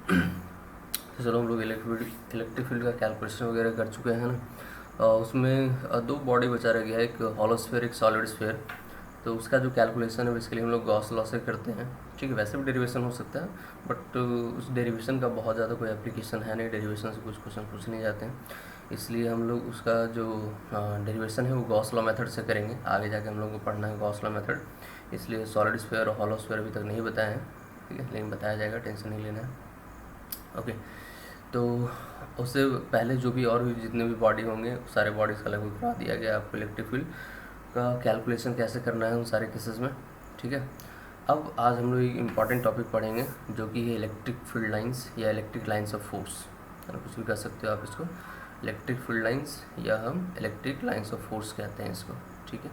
तो चलो हम लोग इलेक्ट्रिक फील्ड का कैलकुलेशन वगैरह कर चुके हैं ना। उसमें दो बॉडी बचा रह गया है, एक हॉलो स्फीयर, एक सॉलिड स्फीयर। तो उसका जो कैलकुलेशन है बेसिकली हम लोग गॉस लॉ से करते हैं। ठीक है, वैसे भी डेरिवेशन हो सकता है, बट उस डेरिवेशन का बहुत ज़्यादा कोई एप्लीकेशन है नहीं, डेरिवेशन से कुछ क्वेश्चन पूछ नहीं जाते हैं, इसलिए हम लोग उसका जो डेरिवेशन है वो गॉस लॉ मेथड से करेंगे। आगे जाके हम लोग को पढ़ना है गॉस लॉ मेथड, इसलिए सॉलिड स्फीयर और हॉलो स्फीयर अभी तक नहीं बताए हैं। ठीक है, लेकिन बताया जाएगा, टेंशन नहीं लेना है। ओके, तो उससे पहले जो भी और भी जितने भी बॉडी होंगे सारे बॉडीज़ का लगभग करा दिया गया आपको इलेक्ट्रिक फील्ड का कैलकुलेशन कैसे करना है उन सारे केसेस में। ठीक है, अब आज हम लोग एक इम्पॉर्टेंट टॉपिक पढ़ेंगे जो कि है इलेक्ट्रिक फील्ड लाइंस या इलेक्ट्रिक लाइंस ऑफ फोर्स, है ना, कुछ भी कह सकते हो आप इसको, इलेक्ट्रिक फील्ड लाइंस या हम इलेक्ट्रिक लाइंस ऑफ फोर्स कहते हैं इसको। ठीक है,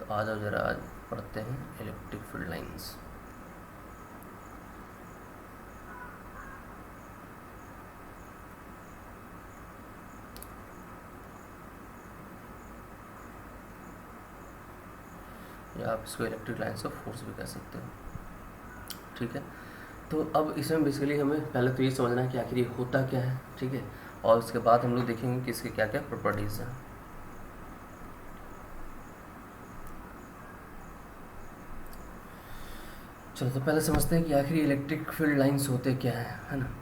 तो आज आओ ज़रा आज पढ़ते हैं इलेक्ट्रिक फील्ड लाइंस। या आप इसको इलेक्ट्रिक लाइंस ऑफ फोर्स भी कह सकते हो। ठीक है, तो अब इसमें बेसिकली हमें पहले तो ये समझना है कि आखिर ये होता क्या है। ठीक है, और उसके बाद हम लोग देखेंगे कि इसके क्या क्या प्रॉपर्टीज़ हैं। चलो तो पहले समझते हैं कि आखिर इलेक्ट्रिक फील्ड लाइंस होते क्या है ना।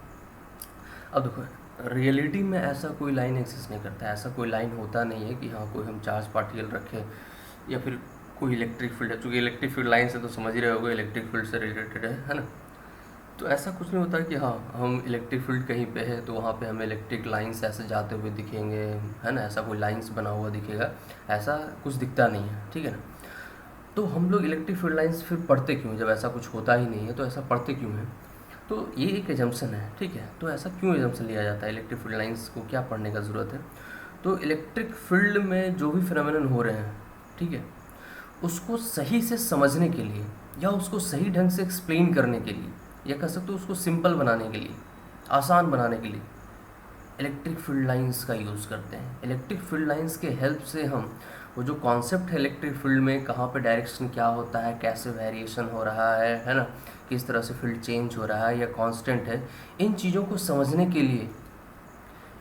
अब देखो, रियलिटी में ऐसा कोई लाइन एग्जिस्ट नहीं करता है, ऐसा कोई लाइन होता नहीं है कि हाँ कोई हम चार्ज पार्टिकल रखें या फिर कोई इलेक्ट्रिक फील्ड है। चूँकि इलेक्ट्रिक फील्ड लाइन से तो समझ ही रहे होगे इलेक्ट्रिक फील्ड से रिलेटेड है ना। तो ऐसा कुछ नहीं होता कि हाँ हम इलेक्ट्रिक फील्ड कहीं पे है तो वहाँ पे हमें इलेक्ट्रिक लाइंस ऐसे जाते हुए दिखेंगे, है ना, ऐसा कोई लाइंस बना हुआ दिखेगा, ऐसा कुछ दिखता नहीं है। ठीक है ना, तो हम लोग इलेक्ट्रिक फील्ड लाइंस फिर पढ़ते क्यों, जब ऐसा कुछ होता ही नहीं है तो ऐसा पढ़ते क्यों है। तो ये एक एजम्पशन है। ठीक है, तो ऐसा क्यों एजम्पशन लिया जाता है, इलेक्ट्रिक फील्ड लाइंस को क्या पढ़ने का ज़रूरत है। तो इलेक्ट्रिक फील्ड में जो भी फिनोमेनन हो रहे हैं, ठीक है, उसको सही से समझने के लिए या उसको सही ढंग से एक्सप्लेन करने के लिए या कह सकते हो उसको सिंपल बनाने के लिए, आसान बनाने के लिए इलेक्ट्रिक फील्ड लाइंस का यूज़ करते हैं। इलेक्ट्रिक फील्ड लाइंस के हेल्प से हम वो जो कॉन्सेप्ट है इलेक्ट्रिक फील्ड में, कहाँ पे डायरेक्शन क्या होता है, कैसे वेरिएशन हो रहा है ना, किस तरह से फील्ड चेंज हो रहा है या कांस्टेंट है, इन चीज़ों को समझने के लिए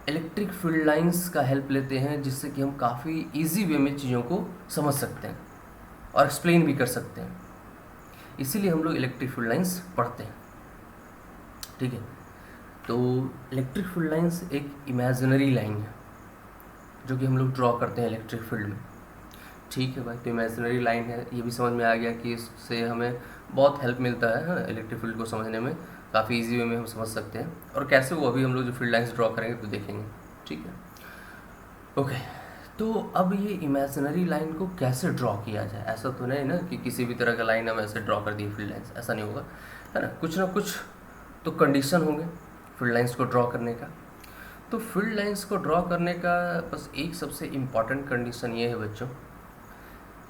इलेक्ट्रिक फील्ड लाइंस का हेल्प लेते हैं, जिससे कि हम काफ़ी ईजी वे में चीज़ों को समझ सकते हैं और एक्सप्लेन भी कर सकते हैं। इसीलिए हम लोग इलेक्ट्रिक फील्ड लाइंस पढ़ते हैं। ठीक है, तो इलेक्ट्रिक फील्ड लाइंस एक इमेजिनरी लाइन है जो कि हम लोग ड्रॉ करते हैं इलेक्ट्रिक फील्ड में। ठीक है भाई, तो इमेजिनरी लाइन है, ये भी समझ में आ गया कि इससे हमें बहुत हेल्प मिलता है इलेक्ट्रिक फील्ड को समझने में, काफ़ी इजी वे में हम समझ सकते हैं। और कैसे वो अभी हम लोग जो फील्ड लाइंस ड्रॉ करेंगे तो देखेंगे। ठीक है, ओके, तो अब ये इमेजिनरी लाइन को कैसे ड्रॉ किया जाए। ऐसा तो नहीं ना कि किसी भी तरह का लाइन हम ऐसे ड्रॉ कर दिए फील्ड लाइंस, ऐसा नहीं होगा, है ना कुछ तो कंडीशन होंगे फील्ड लाइंस को ड्रॉ करने का। तो फील्ड लाइंस को ड्रॉ करने का बस एक सबसे इम्पॉर्टेंट कंडीशन ये है बच्चों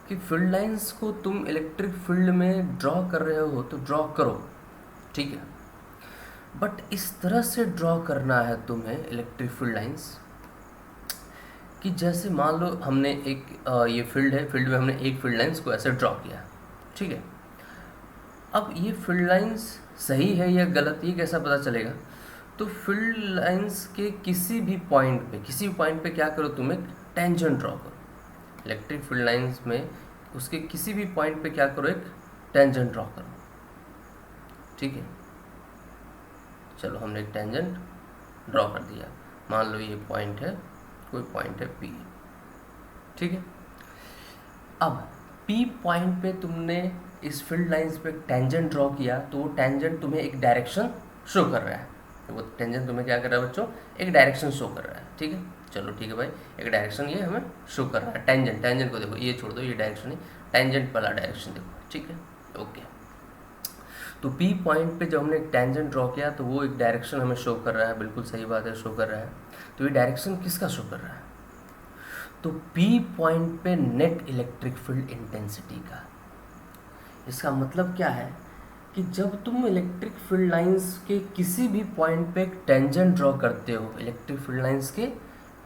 कि फील्ड लाइंस को तुम इलेक्ट्रिक फील्ड में ड्रॉ कर रहे हो तो ड्रॉ करो, ठीक है, बट इस तरह से ड्रॉ करना है तुम्हें इलेक्ट्रिक फील्ड लाइंस कि जैसे मान लो हमने एक ये फील्ड है, फील्ड में हमने एक फील्ड लाइंस को ऐसे ड्रॉ किया, ठीक है। अब ये फील्ड लाइंस सही है या गलत, ये कैसा पता चलेगा। तो फील्ड लाइंस के किसी भी पॉइंट पे क्या करो, तुम एक टेंजेंट ड्रॉ करो। इलेक्ट्रिक फील्ड लाइंस में उसके किसी भी पॉइंट पे क्या करो, एक टेंजेंट ड्रॉ करो। ठीक है, चलो हमने एक टेंजेंट ड्रॉ कर दिया, मान लो ये पॉइंट है, कोई पॉइंट है P। ठीक है, अब P पॉइंट पे तुमने इस फील्ड लाइंस पे टेंजेंट ड्रॉ किया, तो वो टेंजेंट तुम्हें एक डायरेक्शन शो कर रहा है। तो वो टेंजेंट तुम्हें क्या कर रहा है बच्चों, एक डायरेक्शन शो कर रहा है। ठीक है, चलो ठीक है भाई, एक डायरेक्शन ये हमें शो कर रहा है। टेंजेंट को देखो, ये छोड़ दो, ये डायरेक्शन है, टेंजेंट वाला डायरेक्शन देखो। ठीक है, ओके, तो P पॉइंट पे जब हमने एक टेंजेंट ड्रॉ किया तो वो एक डायरेक्शन हमें शो कर रहा है, बिल्कुल सही बात है, शो कर रहा है। तो ये डायरेक्शन किसका शो कर रहा है, तो P पॉइंट पे नेट इलेक्ट्रिक फील्ड इंटेंसिटी का। इसका मतलब क्या है कि जब तुम इलेक्ट्रिक फील्ड लाइंस के किसी भी पॉइंट पे एक टेंजेंट ड्रॉ करते हो, इलेक्ट्रिक फील्ड लाइंस के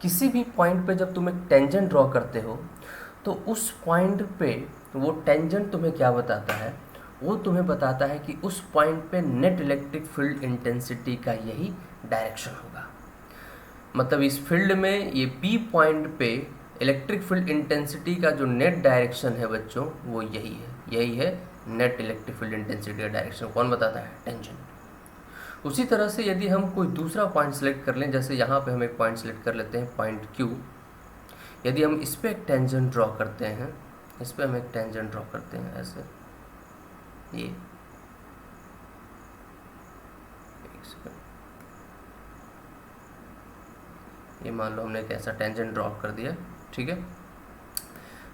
किसी भी पॉइंट पे जब तुम एक टेंजेंट ड्रॉ करते हो, तो उस पॉइंट पे वो टेंजेंट तुम्हें क्या बताता है, वो तुम्हें बताता है कि उस पॉइंट पे नेट इलेक्ट्रिक फील्ड इंटेंसिटी का यही डायरेक्शन होगा। मतलब इस फील्ड में ये पी पॉइंट पे इलेक्ट्रिक फील्ड इंटेंसिटी का जो नेट डायरेक्शन है बच्चों, वो यही है नेट इलेक्ट्रिक फील्ड इंटेंसिटी का डायरेक्शन। कौन बताता है? टेंजेंट। उसी तरह से यदि हम कोई दूसरा पॉइंट सेलेक्ट कर लें, जैसे यहाँ पे हम एक पॉइंट सेलेक्ट कर लेते हैं पॉइंट क्यू, यदि हम इस पर एक टेंजेंट ड्रॉ करते हैं, इस पर हम एक टेंजेंट ड्रॉ करते हैं ऐसे, ये मान लो हमने एक ऐसा टेंजेंट ड्रॉ कर दिया, ठीक है।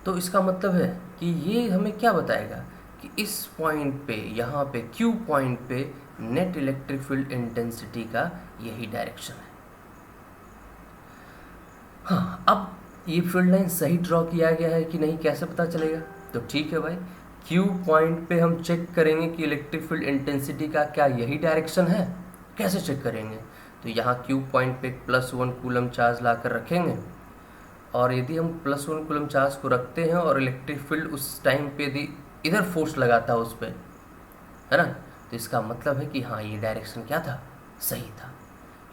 तो इसका मतलब है कि ये हमें क्या बताएगा कि इस पॉइंट पे, यहाँ पे क्यू पॉइंट पे नेट इलेक्ट्रिक फील्ड इंटेंसिटी का यही डायरेक्शन है। हाँ, अब ये फील्ड लाइन सही ड्रॉ किया गया है कि नहीं कैसे पता चलेगा? तो ठीक है भाई, क्यू पॉइंट पे हम चेक करेंगे कि इलेक्ट्रिक फील्ड इंटेंसिटी का क्या यही डायरेक्शन है। कैसे चेक करेंगे? तो यहाँ क्यू पॉइंट पे +1 कूलम चार्ज ला कर रखेंगे, और यदि हम +1 कूलम चार्ज को रखते हैं और इलेक्ट्रिक फील्ड उस टाइम पे यदि इधर फोर्स लगाता है उस पर, है ना, तो इसका मतलब है कि हाँ, ये डायरेक्शन क्या था? सही था।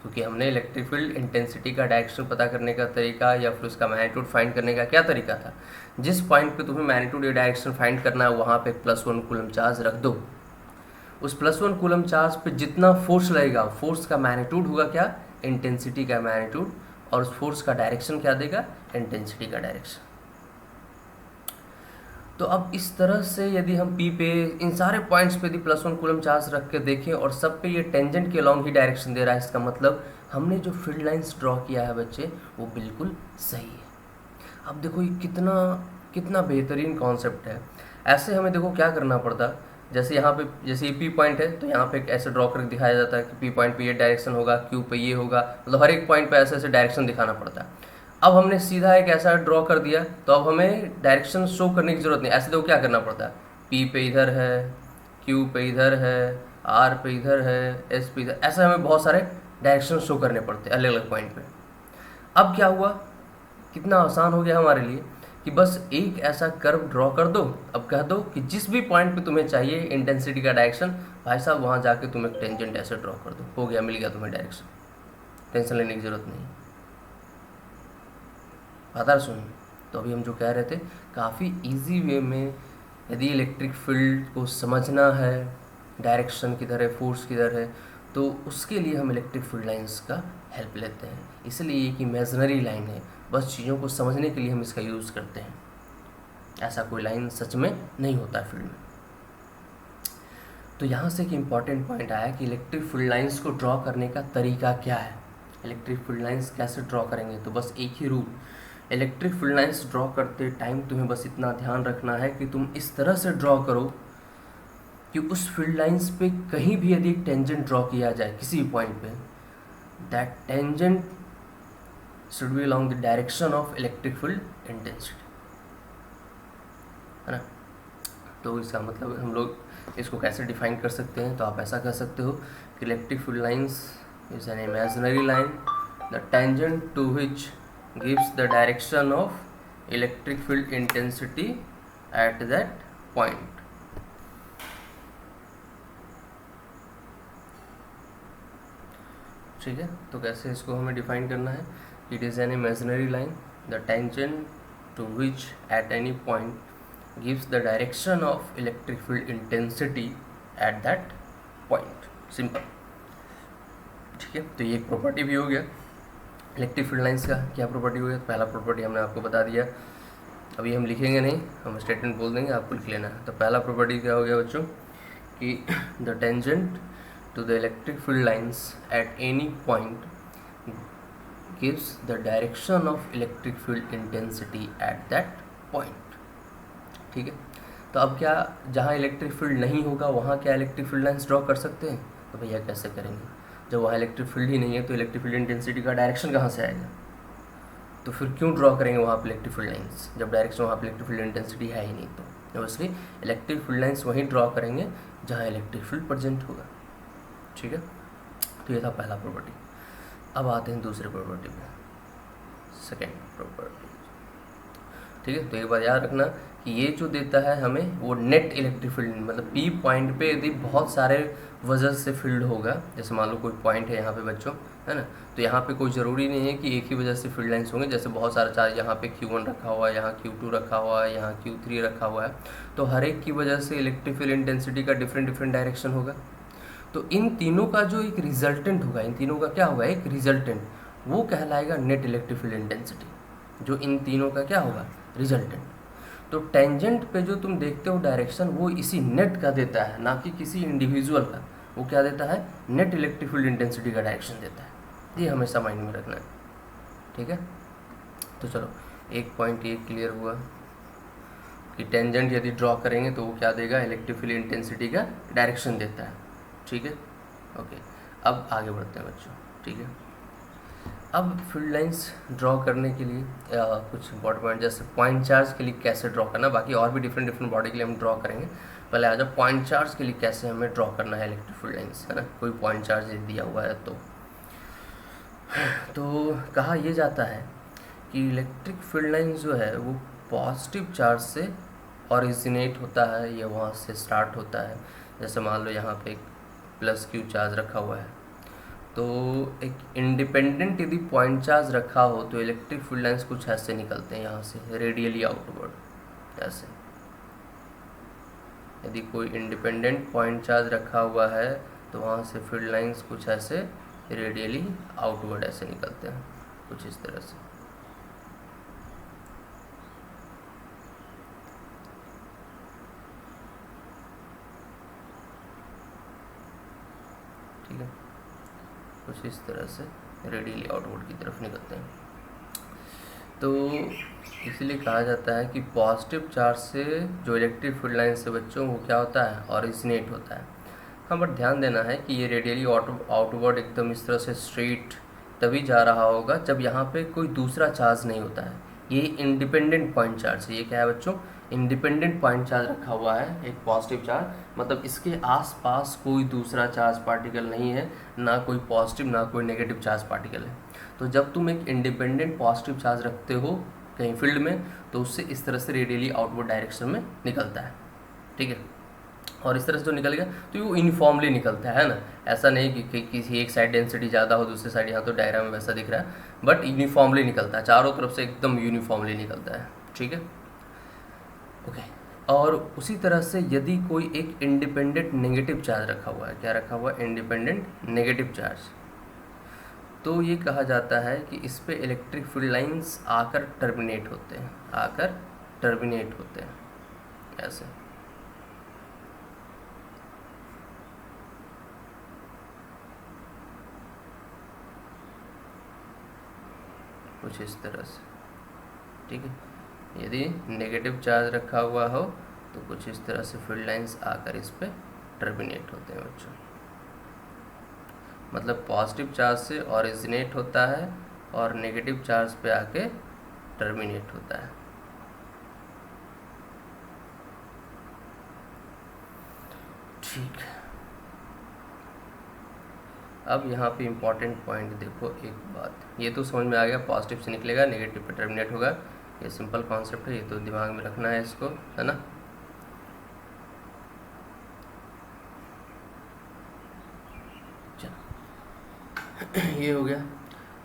क्योंकि हमने इलेक्ट्रिक फील्ड इंटेंसिटी का डायरेक्शन पता करने का तरीका या फिर उसका मैग्नीट्यूड फाइंड करने का क्या तरीका था? जिस पॉइंट पे तुम्हें मैग्नीट्यूड या डायरेक्शन फाइंड करना है, वहाँ पे +1 कूलम चार्ज रख दो। उस +1 कूलम चार्ज पे जितना फोर्स लगेगा, फोर्स का मैग्नीट्यूड होगा क्या? इंटेंसिटी का मैग्नीट्यूड। और उस फोर्स का डायरेक्शन क्या देगा? इंटेंसिटी का डायरेक्शन। तो अब इस तरह से यदि हम पी पे इन सारे पॉइंट्स पे यदि +1 कूलम चार्ज रख के देखें और सब पे ये टेंजेंट के अलॉन्ग ही डायरेक्शन दे रहा है, इसका मतलब हमने जो फील्ड लाइंस ड्रॉ किया है बच्चे, वो बिल्कुल सही है। अब देखो ये कितना कितना बेहतरीन कॉन्सेप्ट है। ऐसे हमें देखो क्या करना पड़ता, जैसे यहाँ पे, जैसे ये पी पॉइंट है तो यहाँ पे एक ऐसे ड्रॉ करके दिखाया जाता है कि पी पॉइंट पे ये डायरेक्शन होगा, क्यू पे ये होगा, मतलब हर एक पॉइंट पे ऐसे ऐसे डायरेक्शन दिखाना पड़ता है। अब हमने सीधा एक ऐसा ड्रॉ कर दिया, तो अब हमें डायरेक्शन शो करने की ज़रूरत नहीं। ऐसे देखो क्या करना पड़ता है, पी पे इधर है, क्यू पे इधर है, आर पे इधर है, एस पे इधर, ऐसे हमें बहुत सारे डायरेक्शन शो करने पड़ते हैं अलग अलग पॉइंट पे। अब क्या हुआ, कितना आसान हो गया हमारे लिए कि बस एक ऐसा कर्व ड्रॉ कर दो। अब कह दो कि जिस भी पॉइंट पे तुम्हें चाहिए इंटेंसिटी का डायरेक्शन, भाई साहब वहाँ जाके तुम एक टेंजेंट ऐसे ड्रॉ कर दो, हो गया, मिल गया तुम्हें डायरेक्शन, टेंशन लेने की ज़रूरत नहीं। बात सुन, तो अभी हम जो कह रहे थे, काफ़ी इजी वे में यदि इलेक्ट्रिक फील्ड को समझना है, डायरेक्शन किधर है, फोर्स किधर है, तो उसके लिए हम इलेक्ट्रिक फील्ड लाइंस का हेल्प लेते हैं। इसलिए एक इमेजिनरी लाइन है, बस चीज़ों को समझने के लिए हम इसका यूज़ करते हैं। ऐसा कोई लाइन सच में नहीं होता है फील्ड में। तो यहाँ से एक इम्पॉर्टेंट पॉइंट आया कि इलेक्ट्रिक फील्ड लाइंस को ड्रॉ करने का तरीका क्या है। इलेक्ट्रिक फील्ड लाइंस कैसे ड्रॉ करेंगे? तो बस एक ही rule, electric field lines draw करते टाइम तुम्हें बस इतना ध्यान रखना है कि तुम इस तरह से ड्रॉ करो कि उस फील्ड लाइंस पे कहीं भी यदि एक टेंजेंट ड्रॉ किया जाए किसी भी पॉइंट पे, that tangent should be along the direction of electric field intensity, है ना। तो इसका मतलब हम लोग इसको कैसे डिफाइन कर सकते हैं? तो आप ऐसा कह सकते हो कि electric field lines is an imaginary line, the tangent to which gives the direction of electric field intensity at that point. ठीक है, तो कैसे इसको हमें डिफाइन करना है? It is an imaginary line, the tangent to which at any point gives the direction of electric field intensity at that point. Simple, ठीक है। तो ये एक प्रॉपर्टी भी हो गया इलेक्ट्रिक फील्ड लाइंस का। क्या प्रॉपर्टी हो गया? पहला प्रॉपर्टी हमने आपको बता दिया, अभी हम लिखेंगे नहीं, हम स्टेटमेंट बोल देंगे, आपको लिख लेना है। तो पहला प्रॉपर्टी क्या हो गया बच्चों कि the tangent to the electric field lines at any point gives the direction of electric field intensity at that point. ठीक है, तो अब क्या, जहाँ इलेक्ट्रिक फील्ड नहीं होगा वहाँ क्या इलेक्ट्रिक फील्ड लाइंस ड्रॉ कर सकते हैं? तो भैया कैसे करेंगे? जब वहाँ इलेक्ट्रिक फील्ड ही नहीं है तो इलेक्ट्रिक फील्ड इंटेंसिटी का डायरेक्शन कहाँ से आएगा? तो फिर क्यों ड्रॉ करेंगे वहाँ पर इलेक्ट्रिक फील्ड लाइंस, जब डायरेक्शन वहाँ पर इलेक्ट्रिक फील्ड इंटेंसिटी है ही नहीं? तो इसलिए इलेक्ट्रिक फील्ड लाइंस वहीं ड्रॉ करेंगे जहाँ इलेक्ट्रिक फील्ड प्रेजेंट होगा। ठीक है, तो ये था पहला प्रॉपर्टी। अब आते हैं दूसरे प्रॉपर्टी में, सेकेंड प्रॉपर्टी। ठीक है, तो एक बात याद रखना कि ये जो देता है हमें वो नेट इलेक्ट्रिक फील्ड, मतलब पी पॉइंट पे यदि बहुत सारे वजह से फील्ड होगा, जैसे मान लो कोई पॉइंट है यहाँ पे बच्चों, है ना, तो यहाँ पे कोई ज़रूरी नहीं है कि एक ही वजह से फील्ड लाइंस होंगे। जैसे बहुत सारा चार्ज यहाँ पे Q1 रखा हुआ है, यहाँ Q2 रखा हुआ है, यहाँ Q3 रखा हुआ है, तो हर एक की वजह से इलेक्ट्रिक फील्ड इंटेंसिटी का डिफरेंट डिफरेंट डायरेक्शन होगा। तो इन तीनों का जो एक रिजल्टेंट होगा, इन तीनों का क्या होगा, एक रिजल्टेंट, वो कहलाएगा नेट इलेक्ट्रिक फील्ड इंटेंसिटी, जो इन तीनों का क्या होगा, रिजल्टेंट। तो टेंजेंट पे जो तुम देखते हो डायरेक्शन, वो इसी नेट का देता है, ना कि किसी इंडिविजुअल का। वो क्या देता है, नेट इलेक्ट्रिक फील्ड इंटेंसिटी का डायरेक्शन देता है। ये हमेशा माइंड में रखना है, ठीक है। तो चलो एक पॉइंट ये क्लियर हुआ कि टेंजेंट यदि ड्रॉ करेंगे तो वो क्या देगा, इलेक्ट्रिक फील्ड इंटेंसिटी का डायरेक्शन देता है, ठीक है। ओके, अब आगे बढ़ते हैं बच्चों, ठीक है। अब फील्ड लाइंस ड्रॉ करने के लिए कुछ इंपॉर्टेंट पॉइंट, जैसे पॉइंट चार्ज के लिए कैसे ड्रॉ करना, बाकी और भी डिफरेंट डिफरेंट बॉडी के लिए हम ड्रॉ करेंगे। पहले आ जाओ पॉइंट चार्ज के लिए कैसे हमें ड्रॉ करना है इलेक्ट्रिक फील्ड लाइंस, है ना। कोई पॉइंट चार्ज दिया हुआ है तो कहा यह जाता है कि इलेक्ट्रिक फील्ड लाइंस जो है वो पॉजिटिव चार्ज से ऑरिजिनेट होता है या वहाँ से स्टार्ट होता है। जैसे मान लो यहाँ पे एक प्लस Q चार्ज रखा हुआ है, तो एक इंडिपेंडेंट यदि पॉइंट चार्ज रखा हो तो इलेक्ट्रिक फील्ड लाइंस कुछ ऐसे निकलते हैं यहाँ से रेडियली आउटवर्ड। ऐसे यदि कोई इंडिपेंडेंट पॉइंट चार्ज रखा हुआ है तो वहाँ से फील्ड लाइंस कुछ ऐसे रेडियली आउटवर्ड ऐसे निकलते हैं, कुछ इस तरह से। ठीक है, कुछ इस तरह से रेडियली आउटवर्ड की तरफ निकलते हैं। तो इसीलिए कहा जाता है कि पॉजिटिव चार्ज से जो इलेक्ट्रिक फील्ड लाइन से बच्चों वो क्या होता है, ऑरिजिनेट होता है। हाँ, बट ध्यान देना है कि ये रेडियली आउटवर्ड एकदम इस तरह से स्ट्रेट तभी जा रहा होगा जब यहाँ पे कोई दूसरा चार्ज नहीं होता है। ये इंडिपेंडेंट पॉइंट चार्ज है। ये क्या है बच्चों, इंडिपेंडेंट पॉइंट चार्ज रखा हुआ है, एक पॉजिटिव चार्ज, मतलब इसके आसपास कोई दूसरा चार्ज पार्टिकल नहीं है, ना कोई पॉजिटिव ना कोई नेगेटिव चार्ज पार्टिकल है। तो जब तुम एक इंडिपेंडेंट पॉजिटिव चार्ज रखते हो कहीं फील्ड में, तो उससे इस तरह से रेडियली आउटवर्ड डायरेक्शन में निकलता है, ठीक है। और इस तरह से जो निकल गया तो वो यूनिफॉर्मली निकलता है ना, ऐसा नहीं कि किसी एक साइड डेंसिटी ज़्यादा हो दूसरी साइड, यहाँ तो डायग्राम में वैसा दिख रहा है, बट यूनिफॉर्मली निकलता है, चारों तरफ से एकदम यूनिफॉर्मली निकलता है, ठीक है। ओके, और उसी तरह से यदि कोई एक इंडिपेंडेंट नेगेटिव चार्ज रखा हुआ है, क्या रखा हुआ है, इंडिपेंडेंट नेगेटिव चार्ज, तो ये कहा जाता है कि इस पे इलेक्ट्रिक फील्ड लाइंस आकर टर्मिनेट होते हैं, आकर टर्मिनेट होते हैं ऐसे। कुछ इस तरह से, ठीक है। यदि नेगेटिव चार्ज रखा हुआ हो तो कुछ इस तरह से फील्ड लाइंस आकर इस पे टर्मिनेट होते हैं बच्चों। मतलब पॉजिटिव चार्ज से ऑरिजिनेट होता है और नेगेटिव चार्ज पे आके टर्मिनेट होता है, ठीक है। अब यहाँ पे इम्पॉर्टेंट पॉइंट देखो, एक बात, ये तो समझ में आ गया, पॉजिटिव से निकलेगा नेगेटिव पे टर्मिनेट होगा, ये सिंपल कॉन्सेप्ट है, ये तो दिमाग में रखना है इसको, है ना। ये हो गया।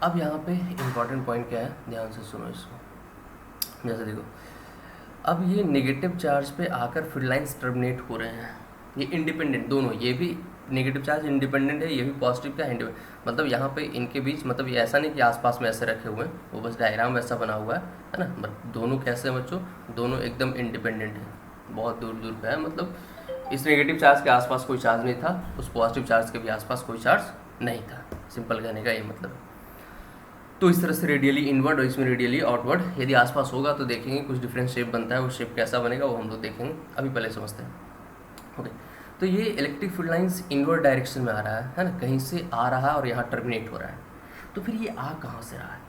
अब यहाँ पे इम्पॉर्टेंट पॉइंट क्या है, ध्यान से सुनो इसको। जैसे देखो, अब ये नेगेटिव चार्ज पे आकर फील्ड लाइंस टर्मिनेट हो रहे हैं, ये इंडिपेंडेंट दोनों, ये भी नेगेटिव चार्ज इंडिपेंडेंट है, ये भी पॉजिटिव का इंडिपेंडेंट, मतलब यहाँ पे इनके बीच, मतलब ये ऐसा नहीं कि आसपास में ऐसे रखे हुए हैं, वो बस डायग्राम वैसा बना हुआ है ना। दोनों कैसे हैं बच्चों, दोनों एकदम इंडिपेंडेंट हैं, बहुत दूर दूर पे है, मतलब इस नेगेटिव चार्ज के आसपास कोई चार्ज नहीं था, उस पॉजिटिव चार्ज के भी आसपास कोई चार्ज नहीं था, सिंपल कहने का ये मतलब है। तो इस तरह से रेडियली इनवर्ड और इसमें रेडियली आउटवर्ड यदि आसपास होगा तो देखेंगे कुछ डिफरेंट शेप बनता है, वो शेप कैसा बनेगा वो हम लोग देखेंगे, अभी पहले समझते हैं। ओके, तो ये electric field lines inward direction में आ रहा है ना, कहीं से आ रहा है और यहाँ टर्मिनेट हो रहा है। तो फिर ये आ कहाँ से रहा है,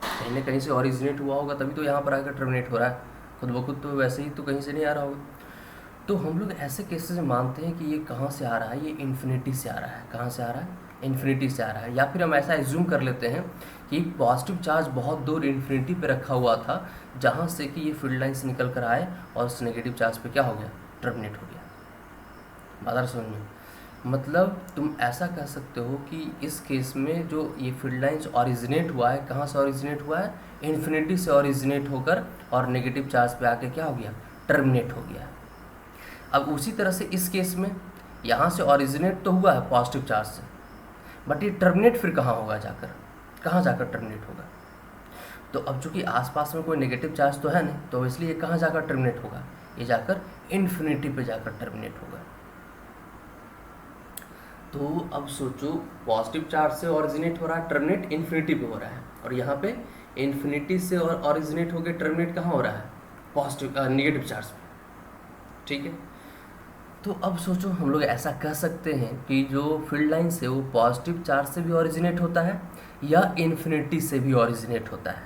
कहीं ना कहीं से ऑरिजिनेट हुआ होगा, तभी तो यहाँ पर आकर टर्मिनेट हो रहा है, खुद ब खुद तो वैसे ही तो कहीं से नहीं आ रहा होगा। तो हम लोग ऐसे केसेस में मानते हैं कि ये कहाँ से आ रहा है, ये इन्फिनिटी से आ रहा है। कहाँ से आ रहा है? इन्फिनिटी से आ रहा है। या फिर हम ऐसा एज्यूम कर लेते हैं कि पॉजिटिव चार्ज बहुत दूर इन्फिनिटी पे रखा हुआ था, जहाँ से कि ये फील्ड लाइन से निकल कर आए और उस नेगेटिव चार्ज पे क्या हो गया? टर्मिनेट हो गया। बात समझ में? मतलब तुम ऐसा कह सकते हो कि इस केस में जो ये फील्ड लाइन्स ओरिजिनेट हुआ है, कहाँ से ओरिजिनेट हुआ है? इन्फिनिटी से ओरिजिनेट होकर और नेगेटिव चार्ज पे आके क्या हो गया? टर्मिनेट हो गया। अब उसी तरह से इस केस में यहाँ से ओरिजिनेट तो हुआ है पॉजिटिव चार्ज से, बट ये टर्मिनेट फिर कहाँ होगा जाकर? कहाँ जाकर टर्मिनेट होगा? तो अब चूंकि आसपास में कोई नेगेटिव चार्ज तो है नहीं, तो इसलिए ये कहाँ जाकर टर्मिनेट होगा? ये जाकर इन्फिनिटी पे जाकर टर्मिनेट होगा। तो अब सोचो, पॉजिटिव चार्ज से ओरिजिनेट हो रहा है, टर्मिनेट इन्फिनिटी पे हो रहा है, और यहाँ पे इन्फिनिटी से और ओरिजिनेट होकर टर्मिनेट कहाँ हो रहा है? पॉजिटिव नेगेटिव चार्ज पे। ठीक है, तो अब सोचो हम लोग ऐसा कह सकते हैं कि जो फील्ड लाइन्स है वो पॉजिटिव चार्ज से भी ओरिजिनेट होता है या इन्फिनिटी से भी ओरिजिनेट होता है।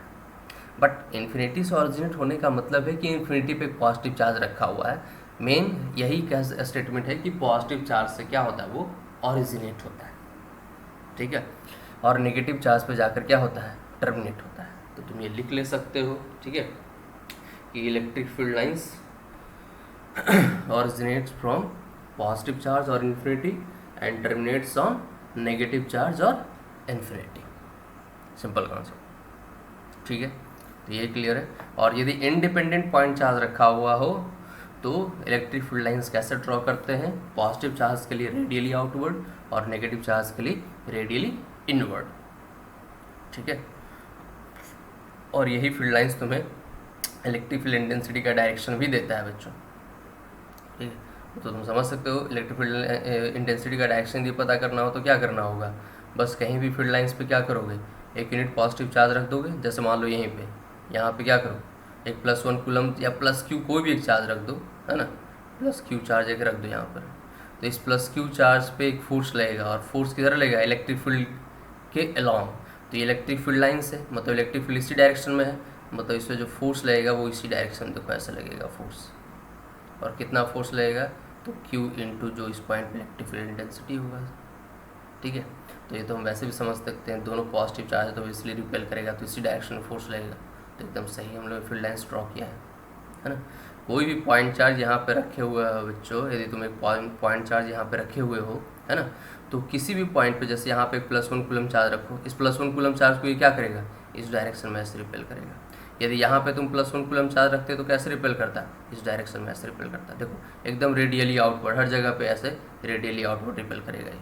बट इन्फिनिटी से ओरिजिनेट होने का मतलब है कि इन्फिनिटी पे पॉजिटिव चार्ज रखा हुआ है। मेन यही स्टेटमेंट है कि पॉजिटिव चार्ज से क्या होता है? वो ओरिजिनेट होता है। ठीक है, और नेगेटिव चार्ज पे जाकर क्या होता है? टर्मिनेट होता है। तो तुम ये लिख ले सकते हो, ठीक है, कि electric field lines originates from positive charge or infinity and terminates on negative charge or infinity। Simple concept. ठीक है, तो ये क्लियर है। और यदि इंडिपेंडेंट पॉइंट चार्ज रखा हुआ हो तो इलेक्ट्रिक फील्ड लाइंस कैसे ड्रॉ करते हैं? पॉजिटिव चार्ज के लिए रेडियली आउटवर्ड और नेगेटिव चार्ज के लिए रेडियली इनवर्ड। ठीक है, और यही फील्ड लाइंस तुम्हें इलेक्ट्रिक फील्ड इंटेंसिटी का डायरेक्शन भी देता है बच्चों। ठीक है, तो तुम समझ सकते हो इलेक्ट्रिक फील्ड इंटेंसिटी का डायरेक्शन यदि पता करना हो तो क्या करना होगा? बस कहीं भी फील्ड लाइंस पे क्या करोगे? एक यूनिट पॉजिटिव चार्ज रख दोगे। जैसे मान लो यहीं पे, यहाँ पे क्या करो, एक +1 कूलम या +q कोई भी एक चार्ज रख दो, है ना, +q चार्ज एक रख दो यहाँ पर। तो इस +q चार्ज पे एक फोर्स लगेगा, और फोर्स किधर लगेगा? इलेक्ट्रिक फील्ड के अलॉन्ग। तो ये इलेक्ट्रिक फील्ड लाइन्स है, मतलब इलेक्ट्रिक फील्ड इसी डायरेक्शन में है, मतलब इसमें जो फोर्स लगेगा वो इसी डायरेक्शन, देखो ऐसा लगेगा फोर्स। और कितना फोर्स लगेगा? तो Q इंटू जो इस पॉइंट पे इलेक्ट्रिक फील्ड इंटेंसिटी होगा। ठीक है, तो ये तो हम वैसे भी समझ सकते हैं, दोनों पॉजिटिव चार्ज है तो इसलिए रिपेल करेगा, तो इसी डायरेक्शन में फोर्स लगेगा। तो एकदम सही हम लोग फील्ड लाइन्स ड्रॉ किया है ना। कोई भी पॉइंट चार्ज यहाँ पे रखे हुए हो बच्चों, यदि तुम एक पॉइंट चार्ज यहाँ पे रखे हुए हो, है ना, तो किसी भी पॉइंट पे, जैसे यहाँ पे एक +1 कूलम चार्ज रखो, इस +1 कूलम चार्ज को ये क्या करेगा? इस डायरेक्शन में ऐसे रिपेल करेगा। यदि यहाँ पे तुम +1 कूलम चार्ज रखते तो कैसे रिपेल करता? इस डायरेक्शन में ऐसे रिपेल करता। देखो एकदम रेडियली आउटवर्ड, हर जगह पे ऐसे रेडियली आउटवर्ड रिपेल करेगा ये।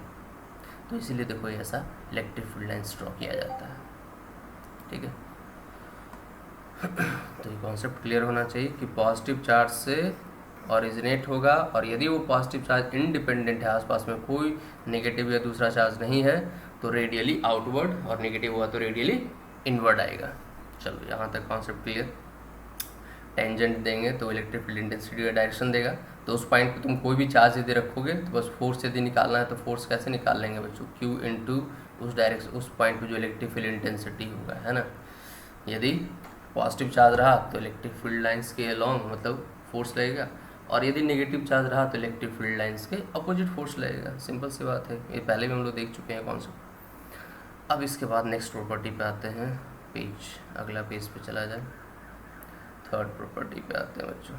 तो इसीलिए देखो ये ऐसा इलेक्ट्रिक फील्ड लाइन्स ड्रॉ किया जाता है। ठीक है, तो ये कॉन्सेप्ट क्लियर होना चाहिए कि पॉजिटिव चार्ज से ओरिजिनेट होगा, और यदि वो पॉजिटिव चार्ज इंडिपेंडेंट है, आसपास में कोई नेगेटिव या दूसरा चार्ज नहीं है, तो रेडियली आउटवर्ड, और नेगेटिव हुआ तो रेडियली इनवर्ड आएगा। चलो यहाँ तक कॉन्सेप्ट क्लियर। टेंजेंट देंगे तो इलेक्ट्रिक फील्ड इंटेंसिटी का डायरेक्शन देगा। तो उस पॉइंट पे तुम कोई भी चार्ज यदि रखोगे तो बस फोर्स यदि निकालना है तो फोर्स कैसे निकाल लेंगे बच्चों? Q इंटू उस डायरेक्शन, उस पॉइंट पे जो इलेक्ट्रिक फील्ड इंटेंसिटी होगा, है ना। यदि पॉजिटिव चार्ज रहा तो इलेक्ट्रिक फील्ड लाइंस के अलॉन्ग मतलब फोर्स लगेगा, और यदि नेगेटिव चार्ज रहा तो इलेक्ट्रिक फील्ड लाइंस के अपोजिट फोर्स लगेगा। सिंपल सी बात है, ये पहले भी हम लोग देख चुके हैं कॉन्सेप्ट। अब इसके बाद नेक्स्ट प्रॉपर्टी पे आते हैं, पेज अगला पेज पे चला जाए, थर्ड प्रॉपर्टी पे आते हैं बच्चों।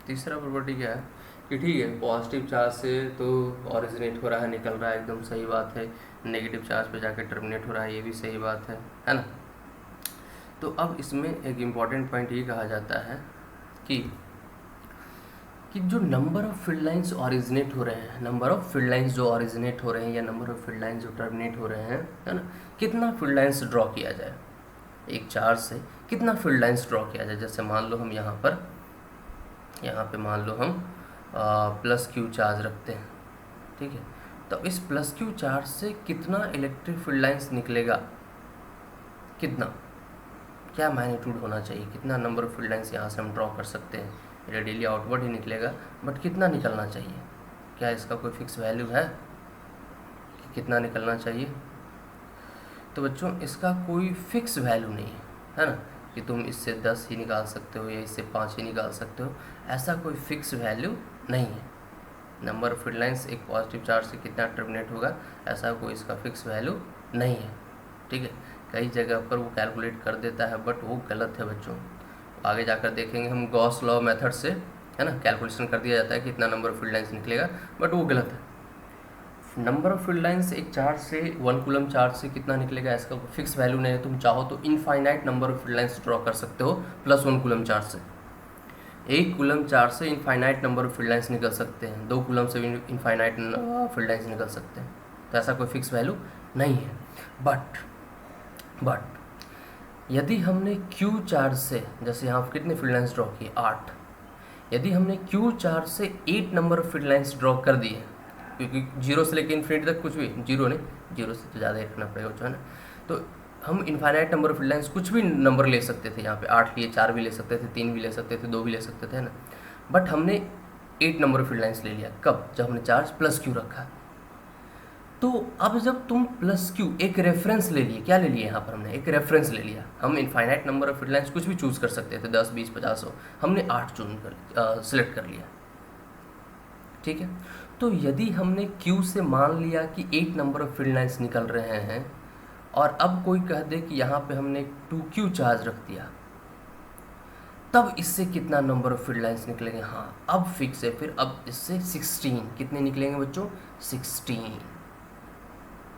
तीसरा प्रॉपर्टी क्या है कि ठीक है, पॉजिटिव चार्ज से तो ओरिजिनेट हो रहा है, निकल रहा है, एकदम सही बात है। नेगेटिव चार्ज पे जाकर टर्मिनेट हो रहा है, ये भी सही बात है ना। तो अब इसमें एक इम्पॉर्टेंट पॉइंट ये कहा जाता है कि जो number of field lines originate हो रहे हैं, नंबर ऑफ फील्ड लाइंस जो ओरिजिनेट हो रहे हैं या नंबर ऑफ फील्ड लाइंस जो टर्मिनेट हो रहे हैं, है ना, कितना फील्ड लाइंस ड्रॉ किया जाए एक चार्ज से, कितना फील्ड लाइंस ड्रॉ किया जाए। जैसे मान लो हम यहाँ पे मान लो हम +q चार्ज रखते हैं, ठीक है, तो इस +q चार्ज से कितना इलेक्ट्रिक फील्ड लाइंस निकलेगा, कितना, क्या मैग्नीट्यूड होना चाहिए, कितना नंबर ऑफ फील्ड लाइंस यहाँ से हम ड्रॉ कर सकते हैं। रेडियली आउटवर्ड ही निकलेगा, बट कितना निकलना चाहिए, क्या इसका कोई फिक्स वैल्यू है कि कितना निकलना चाहिए? तो बच्चों इसका कोई फिक्स वैल्यू नहीं है ना, कि तुम इससे 10 ही निकाल सकते हो या इससे 5 ही निकाल सकते हो, ऐसा कोई फिक्स वैल्यू नहीं है। नंबर ऑफ फील्ड लाइंस एक पॉजिटिव चार्ज से कितना टर्मिनेट होगा, ऐसा कोई इसका फिक्स वैल्यू नहीं है। ठीक है, कई जगह पर वो कैलकुलेट कर देता है बट वो गलत है बच्चों। आगे जाकर देखेंगे हम, गॉस लॉ मेथड से है ना कैलकुलेशन कर दिया जाता है कि इतना नंबर ऑफ फील्ड लाइंस निकलेगा, बट वो गलत है। नंबर ऑफ फील्ड लाइंस एक चार्ज से 1 कूलम चार्ज से कितना निकलेगा इसका फिक्स वैल्यू नहीं है। तुम चाहो तो infinite number of field lines draw कर सकते हो +1 कूलम चार्ज से। 1 कूलम चार्ज से infinite number of field lines निकल सकते हैं, 2 कूलम से भी इनफाइनाइट फील्ड लाइंस निकल सकते हैं। तो ऐसा कोई फिक्स वैल्यू नहीं है। बट यदि हमने Q चार्ज से, जैसे यहाँ कितने फील्ड लाइंस ड्रॉ किए 8, यदि हमने Q चार्ज से 8 number of field lines draw कर दिए, क्योंकि 0 से लेकर इन्फिनिटी तक कुछ भी, 0 नहीं, 0 से तो ज़्यादा ही रखना पड़ेगा जो है ना, तो हम infinite number of field lines कुछ भी नंबर ले सकते थे। यहाँ पे 8 लिए, 4 भी ले सकते थे, 3 भी ले सकते थे, 2 भी ले सकते थे ना, बट हमने 8 नंबर ऑफ फील्ड लाइंस ले लिया। कब? जब हमने चार्ज +Q रखा। तो अब जब तुम +Q एक रेफरेंस ले लिए, क्या ले लिए यहाँ पर हमने एक रेफरेंस ले लिया। हम infinite number of field lines कुछ भी चूज़ कर सकते थे, 10, 20, 50 हो, हमने 8 सिलेक्ट कर लिया। ठीक है, तो यदि हमने Q से मान लिया कि 8 नंबर ऑफ फील्ड लाइंस निकल रहे हैं, और अब कोई कह दे कि यहाँ पे हमने 2Q चार्ज रख दिया, तब इससे कितना नंबर ऑफ फील्ड लाइंस निकलेंगे। हाँ, अब फिक्स है फिर। अब इससे 16 कितने निकलेंगे बच्चों? 16।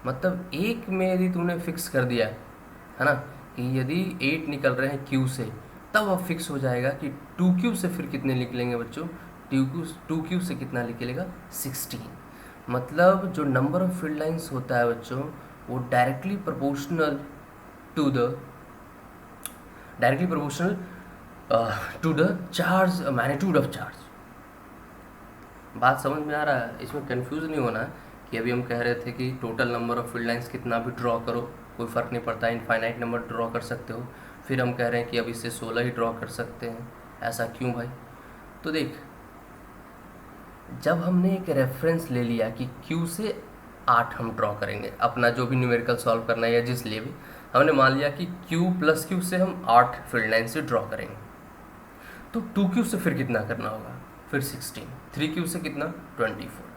मतलब एक में यदि तुमने फिक्स कर दिया है ना कि यदि 8 निकल रहे हैं Q से, तब अब फिक्स हो जाएगा कि 2Q से फिर कितने निकलेंगे बच्चों? 2Q से कितना निकलेगा? 16। मतलब जो नंबर ऑफ फील्ड लाइंस होता है बच्चों, वो directly proportional to the charge, magnitude of charge. बात समझ में आ रहा है? इसमें कंफ्यूज नहीं होना कि अभी हम कह रहे थे कि total number of field lines कितना भी ड्रॉ करो कोई फ़र्क नहीं पड़ता, इनफाइनाइट नंबर ड्रॉ कर सकते हो। फिर हम कह रहे हैं कि अब इससे 16 ही ड्रॉ कर सकते हैं, ऐसा क्यों भाई? तो देख, जब हमने एक रेफरेंस ले लिया कि Q से 8 हम ड्रॉ करेंगे, अपना जो भी न्यूमेरिकल सॉल्व करना है या जिस लिए भी, हमने मान लिया कि Q+Q से हम 8 फील्ड लाइन से ड्रॉ करेंगे, तो 2Q से फिर कितना करना होगा? फिर 16, 3Q से कितना? 24।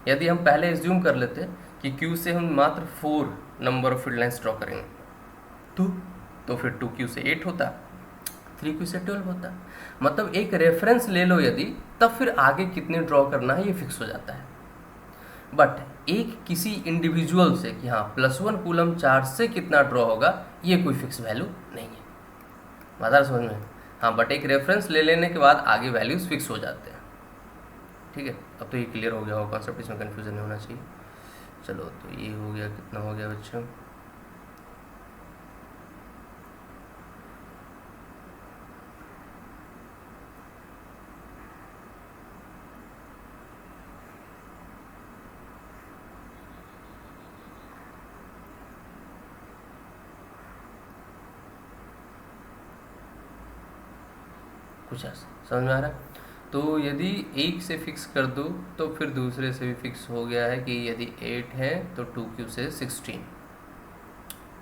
यदि हम पहले एज्यूम कर लेते कि Q से हम मात्र 4 number of field lines draw करेंगे, तो फिर 2Q से 8 होता, 3Q से 12 होता। मतलब एक रेफरेंस ले लो यदि, तब फिर आगे कितने ड्रॉ करना है ये फिक्स हो जाता है। बट एक किसी इंडिविजुअल से कि हाँ +1 कूलम चार्ज से कितना ड्रॉ होगा, ये कोई फिक्स वैल्यू नहीं है। बात समझ में? हाँ, बट एक रेफरेंस ले लेने के बाद आगे वैल्यूज फिक्स हो जाते हैं। ठीक है, अब तो ये क्लियर हो गया होगा कॉन्सेप्ट, इसमें कन्फ्यूजन नहीं होना चाहिए। चलो, तो ये हो गया, कितना हो गया बच्चों? कुछ ऐसा समझ में आ रहा है? तो यदि एक से फिक्स कर दो तो फिर दूसरे से भी फिक्स हो गया है कि यदि 8 है तो 2Q से 16।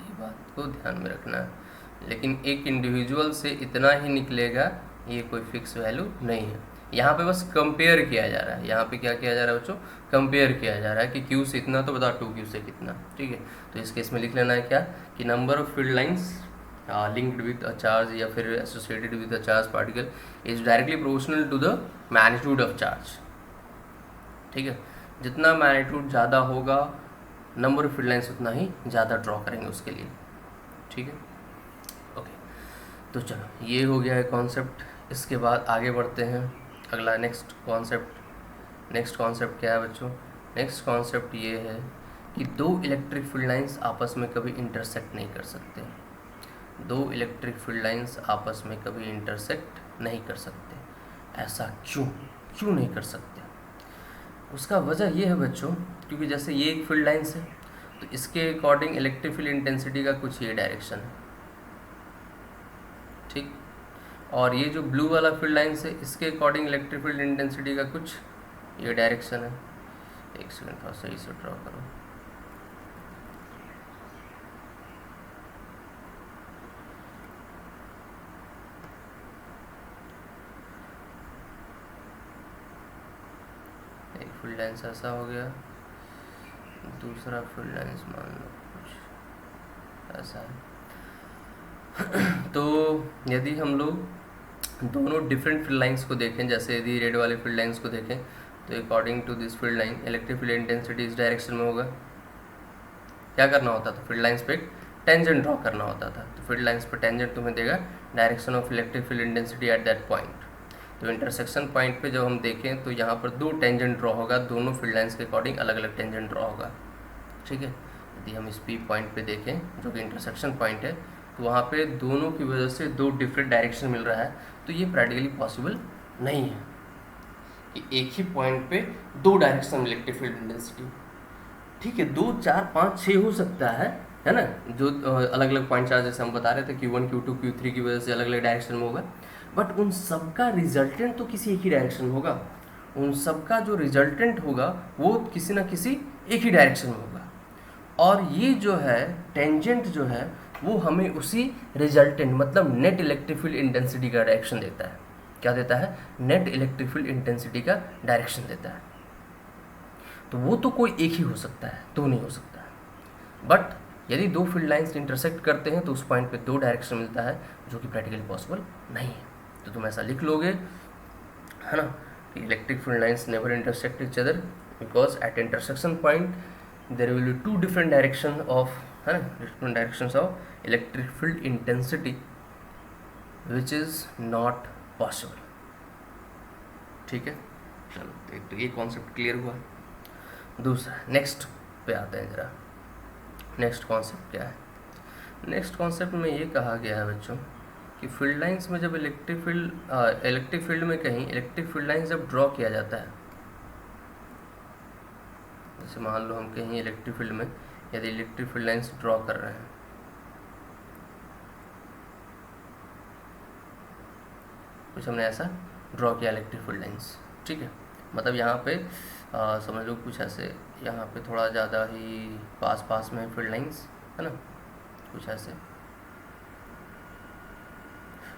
ये बात को ध्यान में रखना है। लेकिन एक इंडिविजुअल से इतना ही निकलेगा, ये कोई फिक्स वैल्यू नहीं है। यहाँ पे बस कंपेयर किया जा रहा है। यहाँ पे क्या किया जा रहा है बच्चों? कंपेयर किया जा रहा है कि Q से इतना तो बताओ 2Q से कितना। ठीक है, तो इस केस में लिख लेना है क्या कि number of field lines linked with a charge या फिर associated with a charge particle is directly proportional to the magnitude of charge। ठीक है, जितना मैग्नीट्यूड ज़्यादा होगा, नंबर ऑफ फील्ड लाइंस उतना ही ज़्यादा ड्रॉ करेंगे उसके लिए। ठीक है, ओके, तो चलो ये हो गया है कॉन्सेप्ट। इसके बाद आगे बढ़ते हैं अगला नेक्स्ट कॉन्सेप्ट क्या है बच्चों? नेक्स्ट कॉन्सेप्ट ये है कि 2 इलेक्ट्रिक फील्ड लाइंस आपस में कभी इंटरसेक्ट नहीं कर सकते। 2 इलेक्ट्रिक फील्ड लाइंस आपस में कभी इंटरसेक्ट नहीं कर सकते। ऐसा क्यों नहीं कर सकते? उसका वजह ये है बच्चों, क्योंकि जैसे ये एक फील्ड लाइंस है तो इसके अकॉर्डिंग इलेक्ट्रिक फील्ड इंटेंसिटी का कुछ ये डायरेक्शन है। ठीक, और ये जो ब्लू वाला फील्ड लाइंस है इसके अकॉर्डिंग इलेक्ट्रिक फील्ड इंटेंसिटी का कुछ ये डायरेक्शन है। एक सेकंड, थोड़ा सही से ड्रॉ करो। फील्ड लाइन्स ऐसा हो गया, दूसरा फील्ड लाइन्स मान लो कुछ ऐसा है। तो यदि हम लोग दोनों डिफरेंट फील्ड लाइन्स को देखें, जैसे यदि रेड वाले फील्ड लाइन्स को देखें तो according to this field line electric field intensity इस डायरेक्शन में होगा। क्या करना होता था, फील्ड लाइन्स पे एक टेंजेंट ड्रॉ करना होता था। तो फील्ड लाइन्स पे टेंजेंट तुम्हें देगा direction of electric field intensity at that point. तो इंटरसेक्शन पॉइंट पे जब हम देखें तो यहाँ पर दो टेंजेंट ड्रॉ होगा, दोनों फील्ड लाइन्स के अकॉर्डिंग अलग अलग टेंजेंट ड्रॉ होगा। ठीक है, यदि हम इस पी पॉइंट पे देखें जो कि इंटरसेक्शन पॉइंट है, तो वहाँ पे दोनों की वजह से दो डिफरेंट डायरेक्शन मिल रहा है। तो ये प्रैक्टिकली पॉसिबल नहीं है कि एक ही पॉइंट पे दो डायरेक्शन इलेक्ट्रिक फील्ड इंटेंसिटी। ठीक है, 2, 4, 5, 6 हो सकता है ना, जो अलग अलग पॉइंट चार्ज जैसे हम बता रहे थे Q1, Q2, Q3 की वजह से अलग अलग डायरेक्शन में होगा, बट उन सबका रिजल्टेंट तो किसी एक ही डायरेक्शन में होगा। उन सबका जो रिजल्टेंट होगा वो किसी ना किसी एक ही डायरेक्शन में होगा, और ये जो है टेंजेंट जो है वो हमें उसी रिजल्टेंट मतलब नेट इलेक्ट्रिक फील्ड इंटेंसिटी का डायरेक्शन देता है। क्या देता है, नेट इलेक्ट्रिक फील्ड इंटेंसिटी का डायरेक्शन देता है। तो वो तो कोई एक ही हो सकता है, दो नहीं हो सकता है। बट यदि दो फील्ड लाइंस इंटरसेक्ट करते हैं तो उस पॉइंट पे दो डायरेक्शन मिलता है, जो कि प्रैक्टिकली पॉसिबल नहीं है। तो तुम ऐसा लिख लोगे, है ना, electric field lines never intersect each other because at intersection point there will be two different direction of, है ना, different directions of electric field intensity which is not possible. ठीक है, चलो एक तो ये कॉन्सेप्ट क्लियर हुआ। दूसरा नेक्स्ट पे आते हैं जरा। नेक्स्ट कॉन्सेप्ट क्या है, नेक्स्ट कॉन्सेप्ट में ये कहा गया है बच्चों कि फील्ड लाइंस में जब इलेक्ट्रिक फील्ड में कहीं इलेक्ट्रिक फील्ड लाइंस जब ड्रॉ किया जाता है, जैसे मान लो हम कहीं इलेक्ट्रिक फील्ड में यदि इलेक्ट्रिक फील्ड लाइंस ड्रॉ कर रहे हैं, कुछ हमने ऐसा ड्रॉ किया इलेक्ट्रिक फील्ड लाइंस, ठीक है, मतलब यहाँ पे समझ लो कुछ ऐसे, यहाँ पे थोड़ा ज़्यादा ही पास में फील्ड लाइंस, है ना, कुछ ऐसे,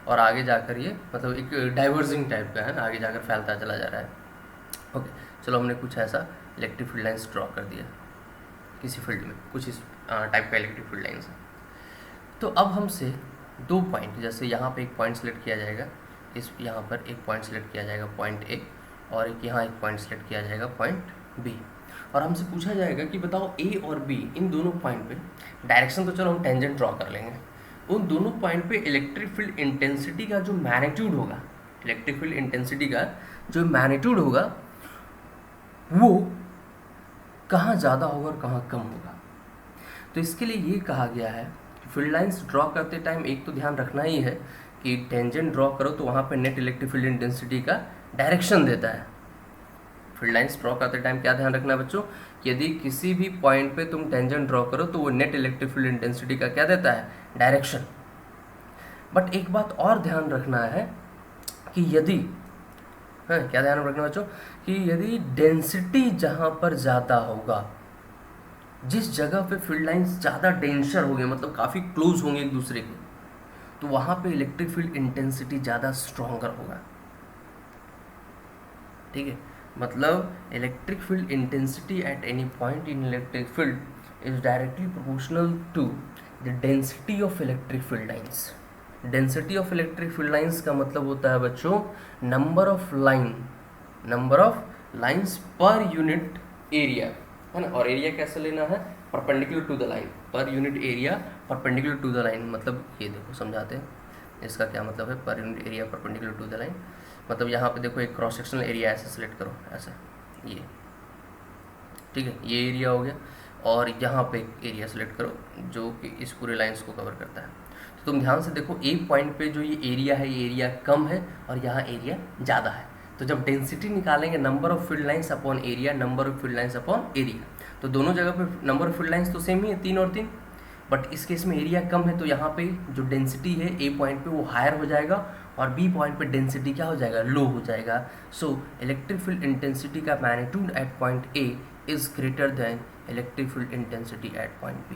और आगे जाकर ये मतलब एक डाइवर्जिंग टाइप का है ना, आगे जाकर फैलता चला जा रहा है। ओके, चलो हमने कुछ ऐसा इलेक्ट्रिक फील्ड लाइंस ड्रॉ कर दिया किसी फील्ड में, कुछ इस टाइप का इलेक्ट्रिक फील्ड लाइंस है। तो अब हमसे दो पॉइंट, जैसे यहाँ पे एक पॉइंट सेलेक्ट किया जाएगा, इस यहाँ पर एक पॉइंट सेलेक्ट किया जाएगा पॉइंट ए, और एक यहाँ एक पॉइंट सेलेक्ट किया जाएगा पॉइंट बी, और हमसे पूछा जाएगा कि बताओ ए और बी इन दोनों पॉइंट पे डायरेक्शन तो चलो हम टेंजेंट ड्रॉ कर लेंगे, उन दोनों पॉइंट पे इलेक्ट्रिक फील्ड इंटेंसिटी का जो मैग्नीट्यूड होगा, इलेक्ट्रिक फील्ड इंटेंसिटी का जो मैग्नीट्यूड होगा वो कहाँ ज़्यादा होगा और कहाँ कम होगा। तो इसके लिए ये कहा गया है कि फील्ड लाइंस ड्रॉ करते टाइम एक तो ध्यान रखना ही है कि टेंजेंट ड्रॉ करो तो वहाँ पे नेट इलेक्ट्रिक फील्ड इंटेंसिटी का डायरेक्शन देता है। फील्ड लाइंस ड्रॉ करते टाइम क्या ध्यान रखना है बच्चों, कि यदि किसी भी पॉइंट पे तुम टेंजेंट ड्रॉ करो तो वो नेट इलेक्ट्रिक फील्ड इंटेंसिटी का क्या देता है, डायरेक्शन। बट एक बात और ध्यान रखना है कि यदि, हाँ क्या ध्यान रखना बच्चों, कि यदि डेंसिटी जहाँ पर ज़्यादा होगा, जिस जगह पे फील्ड लाइंस ज़्यादा डेंसर होंगे मतलब काफ़ी क्लोज होंगे एक दूसरे के, तो वहाँ पे इलेक्ट्रिक फील्ड इंटेंसिटी ज़्यादा स्ट्रॉन्गर होगा। ठीक है, मतलब electric field intensity at any point in electric field is directly proportional to the density of electric field lines. Density of electric field lines का मतलब होता है बच्चों number of lines per unit area, है ना, और एरिया कैसे लेना है, perpendicular to the line, per unit area perpendicular to the line. मतलब ये देखो समझाते हैं इसका क्या मतलब है, per unit area perpendicular to the line, मतलब यहाँ पे देखो एक क्रॉस सेक्शनल एरिया ऐसे सेलेक्ट करो, ऐसा ये, ठीक है, ये एरिया हो गया, और यहाँ पे एक एरिया सेलेक्ट करो जो कि इस पूरे लाइंस को कवर करता है। तो तुम ध्यान से देखो एक पॉइंट पे जो ये एरिया है, ये एरिया कम है और यहाँ एरिया ज़्यादा है। तो जब डेंसिटी निकालेंगे number of field lines upon area, number of field lines upon area, तो दोनों जगह पे नंबर ऑफ फील्ड लाइंस तो सेम ही है, 3 और 3, बट इस केस में एरिया कम है तो यहाँ पे जो डेंसिटी है ए पॉइंट पे वो हायर हो जाएगा और बी पॉइंट पे डेंसिटी क्या हो जाएगा, लो हो जाएगा। सो इलेक्ट्रिक फील्ड इंटेंसिटी का magnitude at point A is greater than electric field intensity at point B.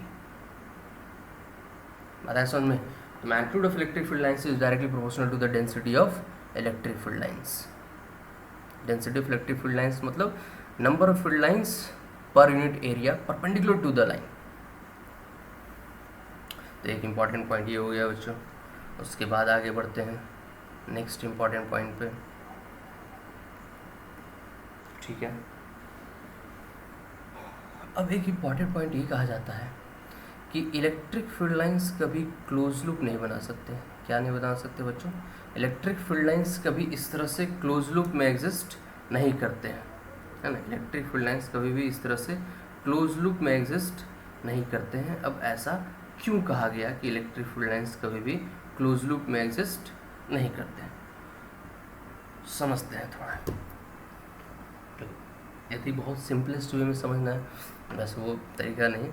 बताया समझ में, magnitude of electric field lines is directly proportional to the density of electric field lines. Density of electric field lines मतलब number of field lines per unit area perpendicular to the line. तो एक important point ये हो गया बच्चों। उसके बाद आगे बढ़ते हैं नेक्स्ट इम्पॉर्टेंट पॉइंट पे। ठीक है, अब एक इम्पॉर्टेंट पॉइंट ये कहा जाता है कि इलेक्ट्रिक फील्ड लाइंस कभी क्लोज लूप नहीं बना सकते। क्या नहीं बना सकते बच्चों? इलेक्ट्रिक फील्ड लाइंस कभी इस तरह से क्लोज लूप में एग्जिस्ट नहीं करते हैं, है ना। इलेक्ट्रिक फील्ड लाइंस कभी भी इस तरह से क्लोज लूप में एग्जिस्ट नहीं करते हैं। अब ऐसा क्यों कहा गया कि इलेक्ट्रिक फील्ड लाइंस कभी भी क्लोज लूप में एग्जिस्ट नहीं करते हैं, समझते हैं थोड़ा। यदि बहुत सिंपलेस्ट वे में समझना है, बस वो तरीका नहीं।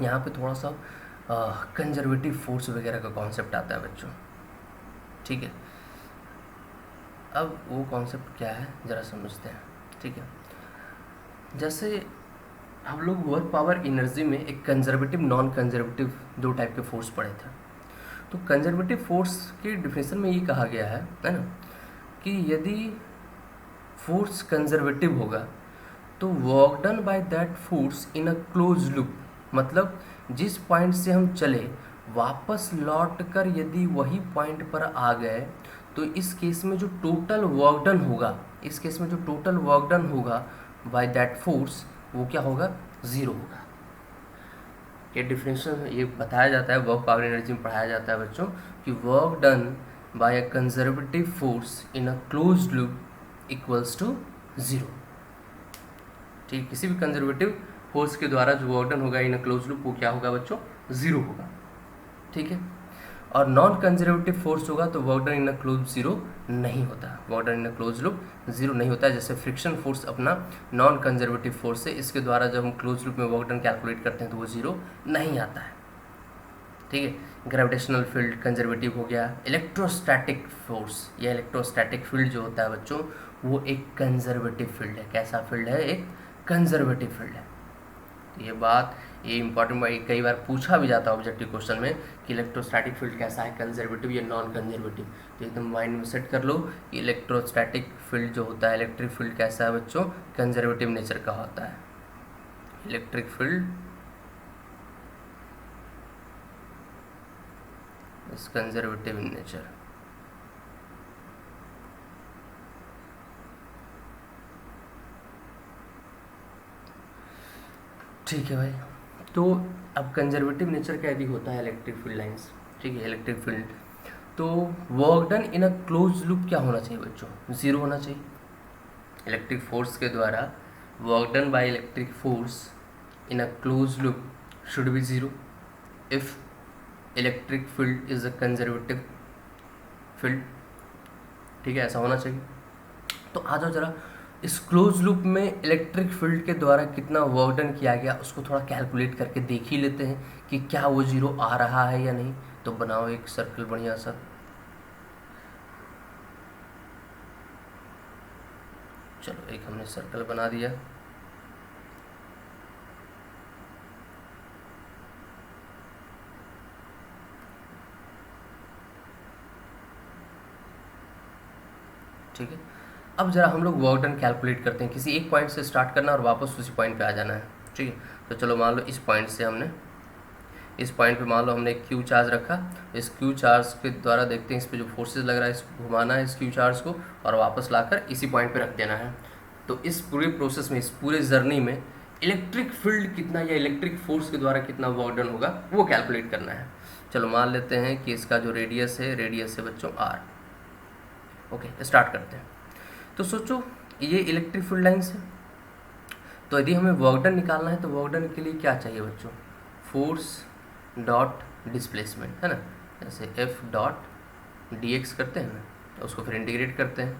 यहाँ पे थोड़ा सा कंजर्वेटिव फोर्स वगैरह का कॉन्सेप्ट आता है बच्चों। ठीक है, अब वो कॉन्सेप्ट क्या है ज़रा समझते हैं। ठीक है, जैसे हम लोग वर्क पावर एनर्जी में एक कंजर्वेटिव नॉन कंजर्वेटिव दो टाइप के फोर्स पढ़े थे। तो कंजर्वेटिव फोर्स की डिफिनेशन में ये कहा गया है ना, कि यदि फोर्स कंजर्वेटिव होगा तो work done by that force in a close loop, मतलब जिस पॉइंट से हम चले वापस लौट कर यदि वही पॉइंट पर आ गए तो इस केस में जो टोटल वर्क डन होगा, इस केस में जो टोटल वर्क डन होगा बाय दैट फोर्स वो क्या होगा? ज़ीरो होगा। ये डिफरेंशियल ये बताया जाता है, वर्क पावर एनर्जी में पढ़ाया जाता है बच्चों कि work done by a conservative force in a closed loop equals to zero. ठीक, किसी भी कंजर्वेटिव फोर्स के द्वारा जो वर्क डन होगा इन अ क्लोज लूप वो क्या होगा बच्चों? ज़ीरो होगा। ठीक है, और नॉन कंजर्वेटिव फोर्स होगा तो work done in a close zero नहीं होता, work done in a close loop zero नहीं होता है। जैसे फ्रिक्शन फोर्स अपना नॉन कंजर्वेटिव फोर्स है, इसके द्वारा जब हम क्लोज लूप में वर्क डन कैलकुलेट करते हैं तो वो ज़ीरो नहीं आता है। ठीक है, ग्रेविटेशनल फील्ड कंजर्वेटिव हो गया। इलेक्ट्रोस्टैटिक फोर्स या इलेक्ट्रोस्टैटिक फील्ड जो होता है बच्चों वो एक कंजर्वेटिव फील्ड है। कैसा फील्ड है? एक कंजर्वेटिव फील्ड है। तो ये बात ये इंपॉर्टेंट, कई बार पूछा भी जाता है ऑब्जेक्टिव क्वेश्चन में कि इलेक्ट्रोस्टैटिक फील्ड कैसा है, कंजर्वेटिव या नॉन कंजर्वेटिव। तो एकदम माइंड में सेट कर लो कि इलेक्ट्रोस्टैटिक फील्ड जो होता है, इलेक्ट्रिक फील्ड कैसा है बच्चों? कंजर्वेटिव नेचर का होता है। Electric field is conservative in nature. ठीक है भाई, तो अब कंजर्वेटिव नेचर का यदि होता है इलेक्ट्रिक फील्ड लाइंस, ठीक है, इलेक्ट्रिक फील्ड, तो work done in a close loop क्या होना चाहिए बच्चों? ज़ीरो होना चाहिए। इलेक्ट्रिक फोर्स के द्वारा work done by electric force in a close loop should be zero if electric field is a conservative field. ठीक है, ऐसा होना चाहिए। तो आ जाओ जरा इस क्लोज लूप में इलेक्ट्रिक फील्ड के द्वारा कितना वर्क डन किया गया उसको थोड़ा कैलकुलेट करके देख ही लेते हैं कि क्या वो ज़ीरो आ रहा है या नहीं। तो बनाओ एक सर्कल बढ़िया सा। चलो एक हमने सर्कल बना दिया। ठीक है, अब जरा हम लोग वर्क डन कैलकुलेट करते हैं। किसी एक पॉइंट से स्टार्ट करना और वापस उसी पॉइंट पे आ जाना है। ठीक है, तो चलो मान लो इस पॉइंट से हमने इस पॉइंट पे मान लो हमने एक क्यू चार्ज रखा। इस क्यू चार्ज के द्वारा देखते हैं इस पे जो फोर्सेस लग रहा है, इसको घुमाना है इस क्यू चार्ज को और वापस लाकर इसी पॉइंट पे रख देना है। तो इस पूरे प्रोसेस में, इस पूरे जर्नी में इलेक्ट्रिक फील्ड कितना या इलेक्ट्रिक फोर्स के द्वारा कितना वर्क डन होगा वो कैलकुलेट करना है। चलो मान लेते हैं कि इसका जो रेडियस है बच्चों आर। ओके, स्टार्ट करते हैं। तो सोचो ये इलेक्ट्रिक फील्ड लाइन्स है, तो यदि हमें वर्क डन निकालना है तो वर्क डन के लिए क्या चाहिए बच्चों? फोर्स डॉट डिस्प्लेसमेंट, है ना। जैसे एफ डॉट डी एक्स करते हैं ना, तो उसको फिर इंटीग्रेट करते हैं,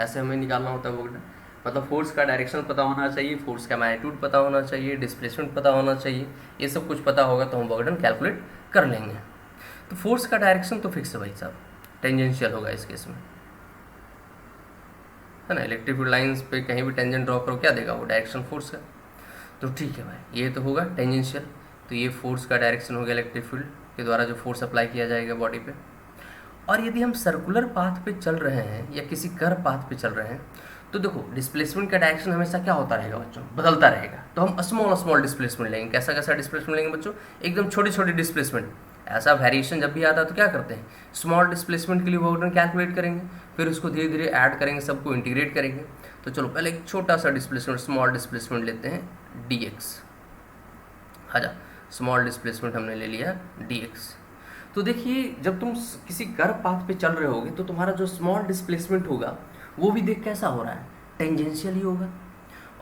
ऐसे हमें निकालना होता है वर्क डन। मतलब फोर्स का डायरेक्शन पता होना चाहिए, फोर्स का मैग्नीट्यूड पता होना चाहिए, डिस्प्लेसमेंट पता होना चाहिए। ये सब कुछ पता होगा तो हम वर्क डन कैलकुलेट कर लेंगे। तो फोर्स का डायरेक्शन तो फिक्स है भाई साहब, टेंजेंशियल होगा इस केस में, है ना। इलेक्ट्रिक फील्ड लाइंस पे कहीं भी टेंजेंट ड्रॉ करो क्या देगा वो? डायरेक्शन फोर्स का। तो ठीक है भाई, ये तो होगा टेंजेंशियल। तो ये फोर्स का डायरेक्शन हो गया इलेक्ट्रिक फील्ड के द्वारा जो फोर्स अप्लाई किया जाएगा बॉडी पे। और यदि हम सर्कुलर पाथ पे चल रहे हैं या किसी कर्व पाथ पे चल रहे हैं तो देखो डिस्प्लेसमेंट का डायरेक्शन हमेशा क्या होता रहेगा बच्चों, बदलता रहेगा। तो हम स्मॉल स्मॉल डिस्प्लेसमेंट लेंगे। कैसा कैसा डिस्प्लेसमेंट लेंगे बच्चों, एकदम छोटी छोटी डिस्प्लेसमेंट। ऐसा वेरिएशन जब भी आता है तो क्या करते हैं, स्मॉल डिस्प्लेसमेंट के लिए वर्क डन कैलकुलेट करेंगे, फिर उसको धीरे धीरे ऐड करेंगे, सबको इंटीग्रेट करेंगे। तो चलो पहले एक छोटा सा डिस्प्लेसमेंट, स्मॉल डिस्प्लेसमेंट लेते हैं dx। हाँ, स्मॉल डिस्प्लेसमेंट हमने ले लिया dx। तो देखिए जब तुम किसी कर्व पाथ पे चल रहे होगे तो तुम्हारा जो स्मॉल डिस्प्लेसमेंट होगा वो भी देख कैसा हो रहा है, टेंजेंशियल ही होगा।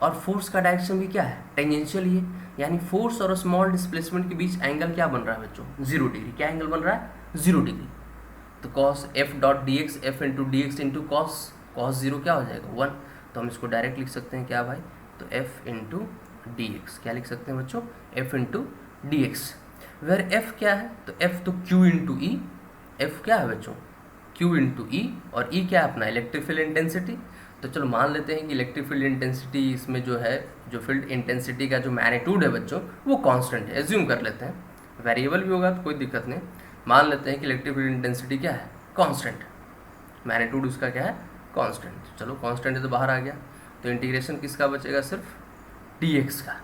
और फोर्स का डायरेक्शन भी क्या है, टेंजेंशियल ही है। यानी फोर्स और स्मॉल डिस्प्लेसमेंट के बीच एंगल क्या बन रहा है बच्चों, 0 डिग्री। क्या एंगल बन रहा है, 0 डिग्री। तो cos F dot D x, F into D x into cos 0 क्या हो जाएगा, 1। तो हम इसको डायरेक्ट लिख सकते हैं क्या भाई, तो एफ इंटू डी एक्स। क्या लिख सकते हैं बच्चों, F into D X. Where F क्या है, तो एफ तो क्यू इंटू ई। एफ क्या है बच्चों, क्यू इंटू ई, और ई क्या है अपना इलेक्ट्रिक फील्ड इंटेंसिटी। तो चलो मान लेते हैं कि इलेक्ट्रिक फील्ड इंटेंसिटी इसमें जो है, जो फील्ड इंटेंसिटी का जो मैग्नीट्यूड है बच्चों वो कांस्टेंट है, एज्यूम कर लेते हैं। वेरिएबल भी होगा तो कोई दिक्कत नहीं। मान लेते हैं कि इलेक्ट्रिक फील्ड इंटेंसिटी क्या है, कांस्टेंट। मैग्नीट्यूड उसका क्या है, कांस्टेंट। चलो कांस्टेंट है तो बाहर आ गया। तो इंटीग्रेशन किसका बचेगा, सिर्फ dx का।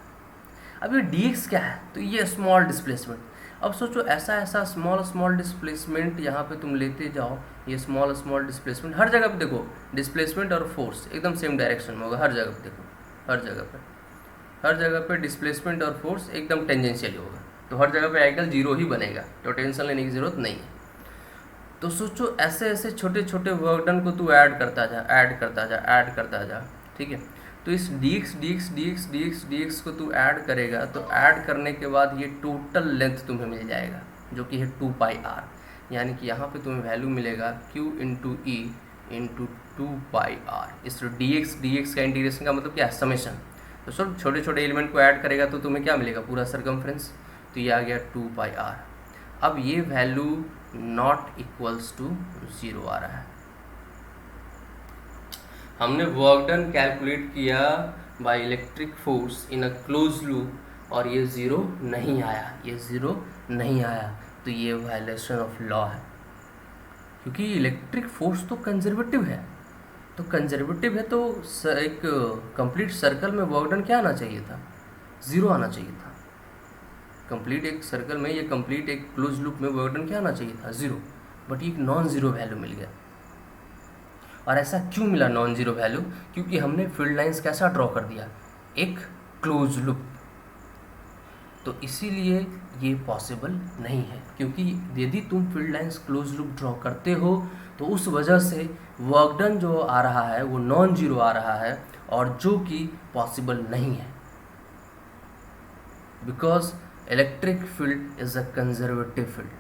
अब ये dx क्या है, तो ये स्मॉल डिस्प्लेसमेंट। अब सोचो ऐसा ऐसा स्मॉल स्मॉल डिस्प्लेसमेंट यहाँ पे तुम लेते जाओ, ये स्मॉल स्मॉल डिस्प्लेसमेंट हर जगह पे देखो, डिस्प्लेसमेंट और फोर्स एकदम सेम डायरेक्शन में होगा हर जगह पे। देखो हर जगह पे डिस्प्लेसमेंट और फोर्स एकदम टेंजेंशियल होगा। तो हर जगह पे एंगल 0 ही बनेगा, तो टेंशन लेने की ज़रूरत नहीं है। तो सोचो ऐसे ऐसे छोटे छोटे वर्क डन को तू ऐड करता जा, ठीक है। तो इस dx को तू ऐड करेगा, तो ऐड करने के बाद ये टोटल लेंथ तुम्हें मिल जाएगा जो कि है 2πr। यानी कि यहाँ पे तुम्हें वैल्यू मिलेगा q into E into 2πr। इस dx का इंटीग्रेशन का मतलब क्या है, समेशन। तो सब छोटे छोटे एलिमेंट को ऐड करेगा तो तुम्हें क्या मिलेगा, पूरा सरकमफ्रेंस। तो ये आ गया 2πr। अब ये वैल्यू नॉट इक्वल्स टू 0 आ रहा है। हमने वर्क डन कैलकुलेट किया by electric force in a close loop और ये 0 नहीं आया, तो ये वायलेशन ऑफ लॉ है। क्योंकि इलेक्ट्रिक फोर्स तो कंजर्वेटिव है, तो एक कंप्लीट सर्कल में वर्क डन क्या आना चाहिए था, 0 आना चाहिए था। कंप्लीट एक सर्कल में, ये कंप्लीट एक क्लोज लूप में वर्क डन क्या आना चाहिए था, 0। बट ये नॉन ज़ीरो वैल्यू मिल गया। और ऐसा क्यों मिला नॉन ज़ीरो वैल्यू, क्योंकि हमने फील्ड लाइंस कैसा ड्रॉ कर दिया, एक क्लोज लूप। तो इसीलिए ये पॉसिबल नहीं है, क्योंकि यदि तुम field lines close loop draw करते हो तो उस वजह से वर्क डन जो आ रहा है वो नॉन ज़ीरो आ रहा है, और जो कि पॉसिबल नहीं है। Because electric field is a conservative field,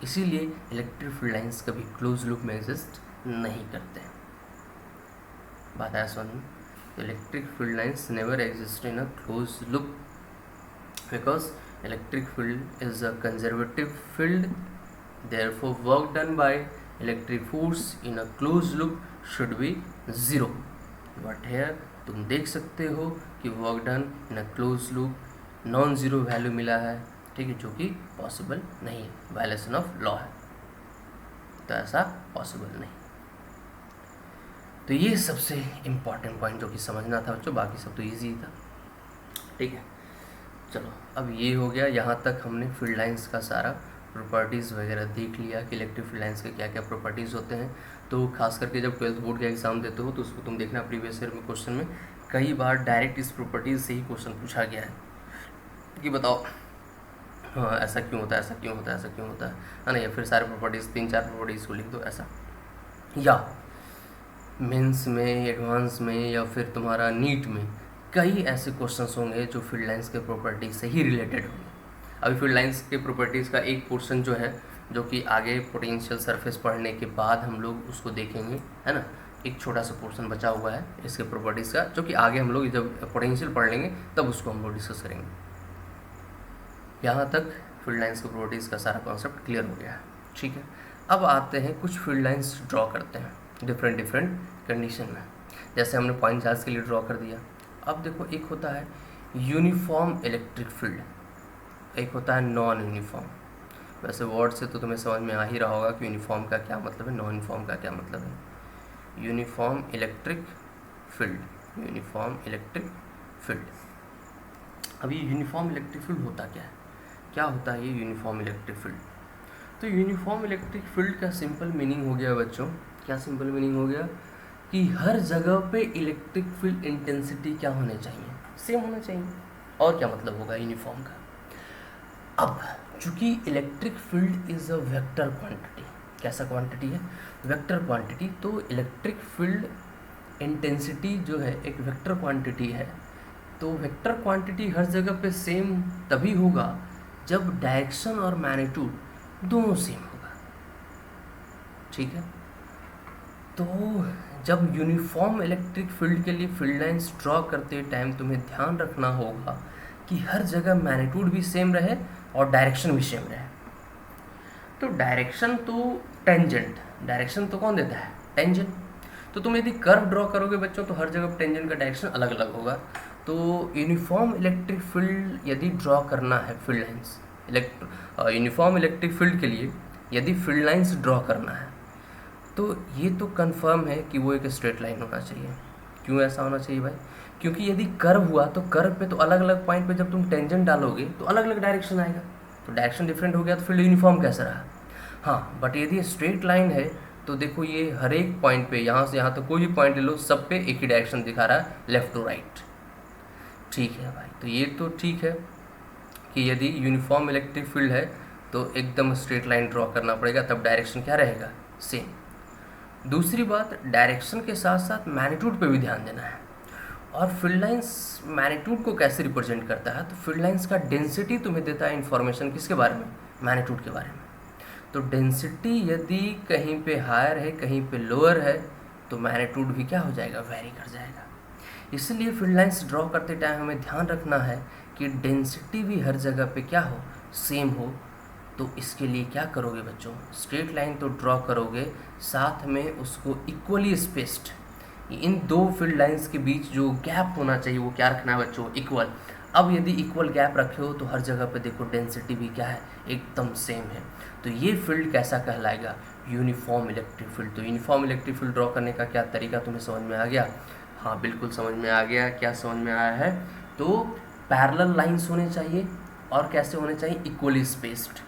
इसीलिए इलेक्ट्रिक फील्ड लाइंस कभी क्लोज लूप में एग्जिस्ट नहीं करते हैं। बात आया समझ में? तो electric field lines never exist in a close loop because electric field is a conservative field, therefore work done by electric force in a close loop should be 0। But here तुम देख सकते हो कि work done in a close loop non zero value मिला है, ठीक है, जो कि पॉसिबल नहीं है, वायलेशन ऑफ लॉ है। तो ऐसा पॉसिबल नहीं। तो ये सबसे इम्पॉर्टेंट पॉइंट जो कि समझना था बच्चों, बाकी सब तो ईजी था, ठीक है। चलो अब ये हो गया, यहाँ तक हमने फील्ड लाइंस का सारा प्रॉपर्टीज़ वगैरह देख लिया कि इलेक्ट्रिक फील्ड लाइंस के क्या क्या प्रॉपर्टीज़ होते हैं। तो खास करके जब 12th बोर्ड का एग्ज़ाम देते हो तो उसको तुम देखना, प्रीवियस ईयर में क्वेश्चन में कई बार डायरेक्ट इस प्रॉपर्टीज़ से ही क्वेश्चन पूछा गया है कि बताओ हाँ ऐसा क्यों होता है ना, या फिर सारे प्रॉपर्टीज़ 3-4 प्रॉपर्टीज़ को लिख दो ऐसा। या मेंस में, एडवांस में, या फिर तुम्हारा नीट में कई ऐसे क्वेश्चंस होंगे जो फील्ड लाइंस के प्रॉपर्टीज से ही रिलेटेड होंगे। अभी फील्ड लाइंस के प्रॉपर्टीज़ का एक पोर्शन जो है, जो कि आगे पोटेंशियल सरफेस पढ़ने के बाद हम लोग उसको देखेंगे, है ना। एक छोटा सा पोर्शन बचा हुआ है इसके प्रॉपर्टीज़ का, जो कि आगे हम लोग जब पोटेंशियल पढ़ लेंगे तब उसको हम लोग डिस्कस करेंगे। यहाँ तक फील्ड लाइंस के प्रॉपर्टीज़ का सारा कॉन्सेप्ट क्लियर हो गया है, ठीक है। अब आते हैं कुछ फील्ड लाइंस ड्रॉ करते हैं डिफरेंट कंडीशन में। जैसे हमने पॉइंट चार्ज के लिए ड्रॉ कर दिया। अब देखो, एक होता है यूनिफॉर्म इलेक्ट्रिक फील्ड, एक होता है नॉन यूनिफॉर्म। वैसे वर्ड से तो तुम्हें समझ में आ ही रहा होगा कि यूनिफॉर्म का क्या मतलब है, नॉन यूनिफॉर्म का क्या मतलब है। Uniform electric field, uniform electric field. अब ये यूनिफॉर्म इलेक्ट्रिक फील्ड होता क्या है, क्या होता है ये यूनिफॉर्म इलेक्ट्रिक फील्ड? तो यूनिफॉर्म इलेक्ट्रिक फील्ड का सिंपल मीनिंग हो गया बच्चों, क्या सिंपल मीनिंग हो गया कि हर जगह पे इलेक्ट्रिक फील्ड इंटेंसिटी क्या होने चाहिए, सेम होना चाहिए। और क्या मतलब होगा यूनिफॉर्म का? अब चूंकि electric field is a vector quantity, कैसा क्वांटिटी है, वेक्टर क्वांटिटी, तो इलेक्ट्रिक फील्ड इंटेंसिटी जो है एक वेक्टर क्वांटिटी है। तो वेक्टर क्वांटिटी हर जगह पे सेम तभी होगा जब डायरेक्शन और मैग्नीट्यूड दोनों सेम होगा, ठीक है। तो जब यूनिफॉर्म इलेक्ट्रिक फील्ड के लिए फील्ड लाइंस ड्रॉ करते टाइम तुम्हें ध्यान रखना होगा कि हर जगह मैग्नीट्यूड भी सेम रहे और डायरेक्शन भी सेम रहे। तो डायरेक्शन तो टेंजेंट, डायरेक्शन तो कौन देता है, टेंजेंट। तो तुम यदि कर्व ड्रॉ करोगे बच्चों तो हर जगह टेंजेंट का डायरेक्शन अलग अलग होगा। तो यूनिफॉर्म इलेक्ट्रिक फील्ड यदि ड्रॉ करना है, field lines uniform electric field के लिए यदि फील्ड लाइंस ड्रॉ करना है तो ये तो कंफर्म है कि वो एक स्ट्रेट लाइन होना चाहिए। क्यों ऐसा होना चाहिए भाई? क्योंकि यदि कर्व हुआ तो कर्व पे तो अलग अलग पॉइंट पे जब तुम टेंजेंट डालोगे तो अलग अलग डायरेक्शन आएगा, तो डायरेक्शन डिफरेंट हो गया तो फील्ड यूनिफॉर्म कैसे रहा? हाँ, बट यदि स्ट्रेट लाइन है तो देखो ये हर एक पॉइंट पे, यहाँ से यहाँ तक कोई भी पॉइंट ले लो, सब पे एक ही डायरेक्शन दिखा रहा है, लेफ्ट टू राइट। ठीक है भाई, तो ये तो ठीक है कि यदि यूनिफॉर्म इलेक्ट्रिक फील्ड है तो एकदम स्ट्रेट लाइन ड्रॉ करना पड़ेगा, तब डायरेक्शन क्या रहेगा, सेम। दूसरी बात, डायरेक्शन के साथ साथ मैग्नीट्यूड पे भी ध्यान देना है। और फील्ड लाइंस मैग्नीट्यूड को कैसे रिप्रेजेंट करता है? तो फील्ड लाइंस का डेंसिटी तुम्हें देता है इन्फॉर्मेशन किसके बारे में, मैग्नीट्यूड के बारे में। तो डेंसिटी यदि कहीं पे हायर है कहीं पे लोअर है तो मैग्नीट्यूड भी क्या हो जाएगा, वेरी कर जाएगा। इसलिए फील्ड लाइंस ड्रॉ करते टाइम हमें ध्यान रखना है कि डेंसिटी भी हर जगह पे क्या हो, सेम हो। तो इसके लिए क्या करोगे बच्चों, स्ट्रेट लाइन तो ड्रॉ करोगे, साथ में उसको इक्वली स्पेस्ड, इन दो फील्ड लाइंस के बीच जो गैप होना चाहिए वो क्या रखना है बच्चों, इक्वल। अब यदि इक्वल गैप रखे हो तो हर जगह पे देखो डेंसिटी भी क्या है, एकदम सेम है। तो ये फील्ड कैसा कहलाएगा, यूनिफॉर्म इलेक्ट्रिक फील्ड। तो यूनिफॉर्म इलेक्ट्रिक फील्ड ड्रॉ करने का क्या तरीका तुम्हें समझ में आ गया? हाँ बिल्कुल समझ में आ गया। क्या समझ में आया है? तो पैरेलल लाइंस होने चाहिए और कैसे होने चाहिए, equally spaced,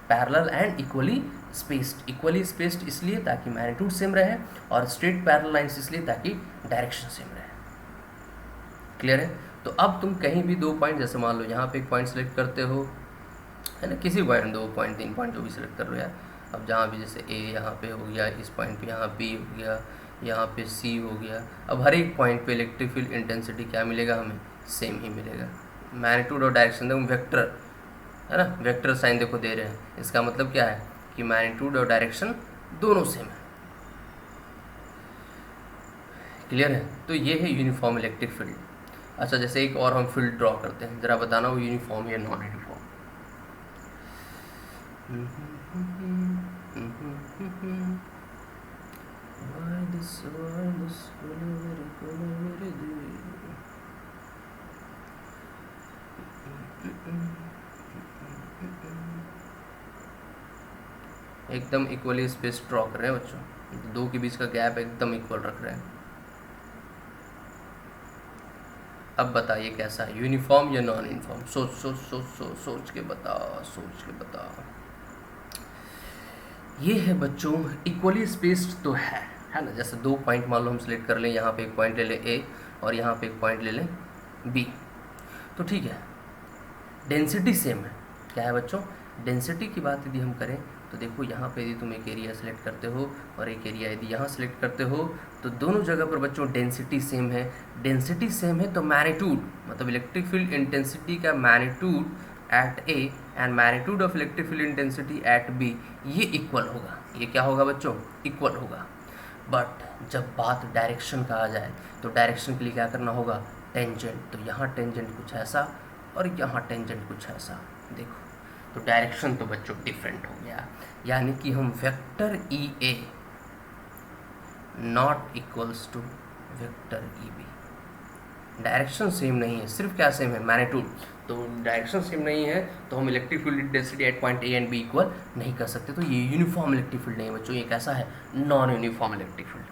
parallel and equally spaced. Equally spaced इसलिए ताकि मैग्नीट्यूड सेम रहे, और स्ट्रेट पैरेलल लाइंस इसलिए ताकि डायरेक्शन सेम रहे। क्लियर है? तो अब तुम कहीं भी दो पॉइंट, जैसे मान लो यहाँ पे एक पॉइंट सेलेक्ट करते हो, है ना, किसी पॉइंट, दो पॉइंट, तीन पॉइंट, जो भी सिलेक्ट कर लो यार। अब जहाँ भी जैसे ए यहाँ पे हो गया, इस पॉइंट पे यहाँ बी हो गया, यहाँ पे सी हो गया। अब हर एक पॉइंट पे इलेक्ट्रिक फील्ड इंटेंसिटी क्या मिलेगा हमें, सेम ही मिलेगा। मैग्नीट्यूड और डायरेक्शन देखो वेक्टर है ना, वेक्टर साइन देखो दे रहे हैं, इसका मतलब क्या है कि मैग्नीट्यूड और डायरेक्शन दोनों सेम है। क्लियर है? तो ये है यूनिफॉर्म इलेक्ट्रिक फील्ड। अच्छा, जैसे एक और हम फील्ड ड्रॉ करते हैं, ज़रा बताना वो यूनिफॉर्म या नॉन यूनिफॉर्म। एकदम इक्वली स्पेस ड्रॉ कर रहे हैं बच्चों, दो के बीच का गैप एकदम इक्वल रख रहे हैं। अब बताइए कैसा है, यूनिफॉर्म या नॉन यूनिफॉर्म? सोच सोच सोच सोच सोच के बताओ, सोच के बताओ। ये है बच्चों इक्वली स्पेस्ड तो है ना। जैसे दो पॉइंट मान लो हम सेलेक्ट कर लें, यहाँ पे एक पॉइंट ले लें ए और यहाँ पे एक पॉइंट ले लें बी, तो ठीक है, डेंसिटी सेम है। क्या है बच्चों, डेंसिटी की बात यदि हम करें तो देखो यहाँ पे यदि तुम एक एरिया सेलेक्ट करते हो और एक एरिया यदि यहाँ सेलेक्ट करते हो तो दोनों जगह पर बच्चों डेंसिटी सेम है। डेंसिटी सेम है तो मैग्नीट्यूड, मतलब इलेक्ट्रिक फील्ड इंटेंसिटी का magnitude at A and magnitude of electric field intensity at B, ये इक्वल होगा। ये क्या होगा बच्चों, इक्वल होगा। बट जब बात डायरेक्शन का आ जाए तो डायरेक्शन के लिए क्या करना होगा, टेंजेंट। तो यहाँ टेंजेंट कुछ ऐसा और यहाँ टेंजेंट कुछ ऐसा, देखो तो डायरेक्शन तो बच्चों डिफरेंट हो गया। यानी कि हम vector E A not equals to vector E B, direction same नहीं है, सिर्फ क्या सेम है, मैग्नीट्यूड। तो डायरेक्शन सेम नहीं है तो हम electric field intensity at point A and B equal नहीं कर सकते। तो ये यूनिफॉर्म इलेक्ट्रिक फील्ड नहीं है बच्चों, ये कैसा है, नॉन यूनिफॉर्म इलेक्ट्रिक फील्ड।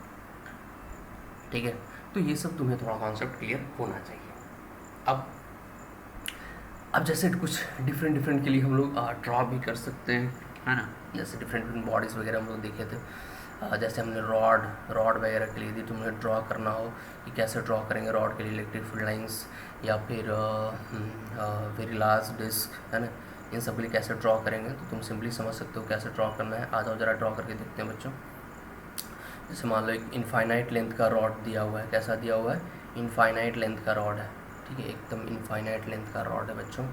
ठीक है, तो ये सब तुम्हें थोड़ा कॉन्सेप्ट क्लियर होना चाहिए। अब जैसे कुछ डिफरेंट के लिए हम लोग ड्रॉ भी कर सकते हैं, है ना। जैसे डिफरेंट बॉडीज़ वगैरह हम लोग देखे थे, जैसे हमने रॉड वगैरह के लिए यदि तुम्हें ड्रॉ करना हो कि कैसे ड्रॉ करेंगे रॉड के लिए इलेक्ट्रिक फील्ड लाइंस, या फिर वेरी लार्ज डिस्क, है ना, इन सब के लिए कैसे ड्रॉ करेंगे, तो तुम सिंपली समझ सकते हो कैसे ड्रॉ करना है। आ जाओ ज़रा ड्रॉ करके देखते हैं बच्चों। जैसे मान लो एक इनफाइनाइट लेंथ का रॉड दिया हुआ है, कैसा दिया हुआ है, इनफाइनाइट लेंथ का रॉड है, ठीक है, एकदम इनफाइनाइट लेंथ का रॉड है बच्चों।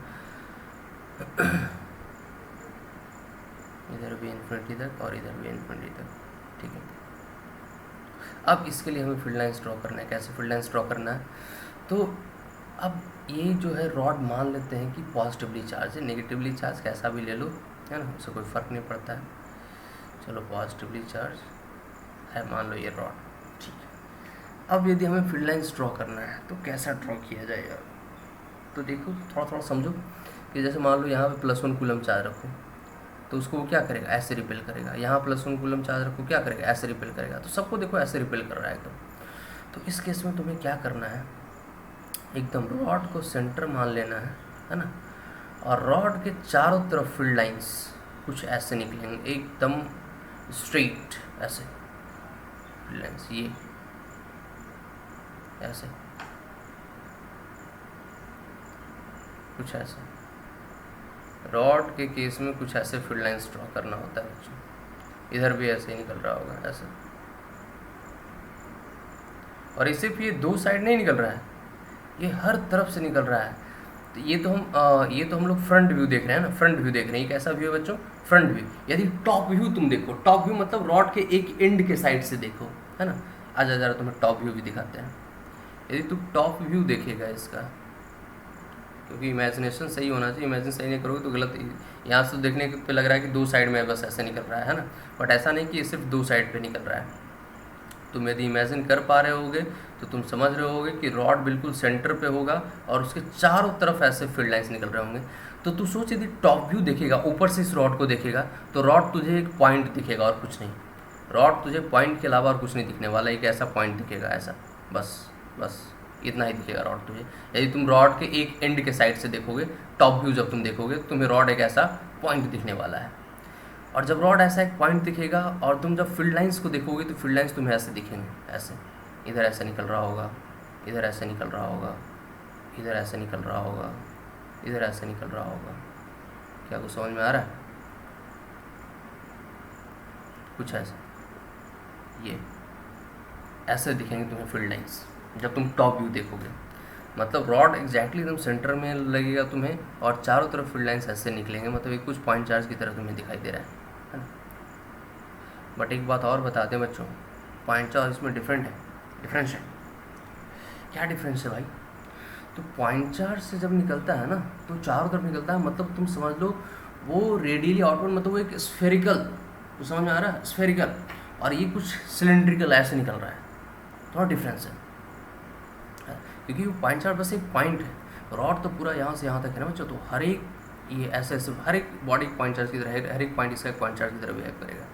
इधर भी इन्फिनिटी तक और इधर भी इन्फिनिटी तक, ठीक है। अब इसके लिए हमें फील्ड लाइंस ड्रॉ करना है। कैसे फील्ड लाइंस ड्रॉ करना है, तो अब ये जो है रॉड मान लेते हैं कि पॉजिटिवली चार्ज है, नेगेटिवली चार्ज कैसा भी ले लो, है ना, उससे कोई फ़र्क नहीं पड़ता है। चलो पॉजिटिवली चार्ज है मान लो ये रॉड, ठीक है। अब यदि हमें फील्ड लाइंस ड्रॉ करना है तो कैसा ड्रॉ किया जाएगा, तो देखो थोड़ा समझो कि जैसे मान लो यहाँ पे +1 कूलम चार्ज रखो, तो उसको वो क्या करेगा, ऐसे रिपेल करेगा। यहाँ +1 कूलम चार्ज रखो, क्या करेगा, ऐसे रिपेल करेगा। तो सबको देखो ऐसे रिपेल कर रहा है एकदम। तो इस केस में तुम्हें क्या करना है, एकदम रॉड को सेंटर मान लेना है ना, और रॉड के चारों तरफ फील्ड लाइंस कुछ ऐसे निकलेंगे एकदम स्ट्रेट, ऐसे फील्ड लाइंस, ये ऐसे कुछ ऐसे रॉड के केस में कुछ ऐसे फील्ड लाइंस ड्रॉ करना होता है बच्चों। इधर भी ऐसे ही निकल रहा होगा ऐसे, और इसे भी ये दो साइड नहीं निकल रहा है, ये हर तरफ से निकल रहा है। तो ये तो हम लोग फ्रंट व्यू देख रहे हैं ना, फ्रंट व्यू देख रहे हैं। ये कैसा व्यू है बच्चों, फ्रंट व्यू। यदि टॉप व्यू तुम देखो, टॉप व्यू मतलब रॉड के एक एंड के साइड से देखो, है ना। आजा जरा तुम्हें टॉप व्यू भी दिखाते हैं। यदि तुम टॉप व्यू देखेगा इसका, क्योंकि इमेजिनेशन सही होना चाहिए, इमेजिन सही नहीं करोगे तो गलत। यहाँ से देखने पे लग रहा है कि दो साइड में बस ऐसे निकल रहा है ना, बट ऐसा नहीं कि ये सिर्फ दो साइड पे निकल रहा है। तुम यदि इमेजिन कर पा रहे होगे तो तुम समझ रहे होगे कि रॉड बिल्कुल सेंटर पे होगा और उसके चारों तरफ ऐसे फील्ड लाइंस निकल रहे होंगे। तो तू सोच, यदि टॉप व्यू देखेगा, ऊपर से इस रॉड को देखेगा, तो रॉड तुझे एक पॉइंट दिखेगा और कुछ नहीं। रॉड तुझे पॉइंट के अलावा और कुछ नहीं दिखने वाला, एक ऐसा पॉइंट दिखेगा, ऐसा, बस इतना ही दिखेगा रॉड तुझे। यदि तुम रॉड के एक एंड के साइड से देखोगे, टॉप व्यू जब तुम देखोगे, तो तुम्हें रॉड एक ऐसा पॉइंट दिखने वाला है। और जब रॉड ऐसा एक पॉइंट दिखेगा और तुम जब फील्ड लाइंस को देखोगे, तो फील्ड लाइंस तुम्हें ऐसे दिखेंगे, ऐसे, इधर ऐसे निकल रहा होगा, इधर ऐसे निकल रहा होगा, इधर ऐसे निकल रहा होगा, इधर ऐसे निकल रहा होगा। क्या कुछ समझ में आ रहा है, कुछ ऐसा, ये ऐसे दिखेंगे तुम्हें फील्ड लाइंस जब तुम टॉप व्यू देखोगे। मतलब रॉड एग्जैक्टली एकदम सेंटर में लगेगा तुम्हें और चारों तरफ फील्ड लाइंस ऐसे निकलेंगे, मतलब एक कुछ पॉइंट चार्ज की तरह तुम्हें दिखाई दे रहा है ना। बट एक बात और बता दें बच्चों, पॉइंट चार्ज इसमें डिफरेंस है। क्या डिफरेंस है भाई, तो पॉइंट चार्ज से जब निकलता है ना तो चारों तरफ निकलता है, मतलब तुम समझ लो वो रेडियली आउटवर्ड, मतलब वो एक स्फेरिकल, तो समझ में आ रहा है, स्फेरिकल, और ये कुछ सिलेंड्रिकल ऐसे निकल रहा है। थोड़ा डिफरेंस है, क्योंकि वो पॉइंट चार्ज बस एक पॉइंट है, रॉड तो पूरा यहाँ से यहाँ तक है ना बच्चों। तो हर एक ये ऐसे हर एक बॉडी पॉइंट चार्ज की तरह है, हर एक पॉइंट इसका पॉइंट चार्ज की तरह बिहेव करेगा।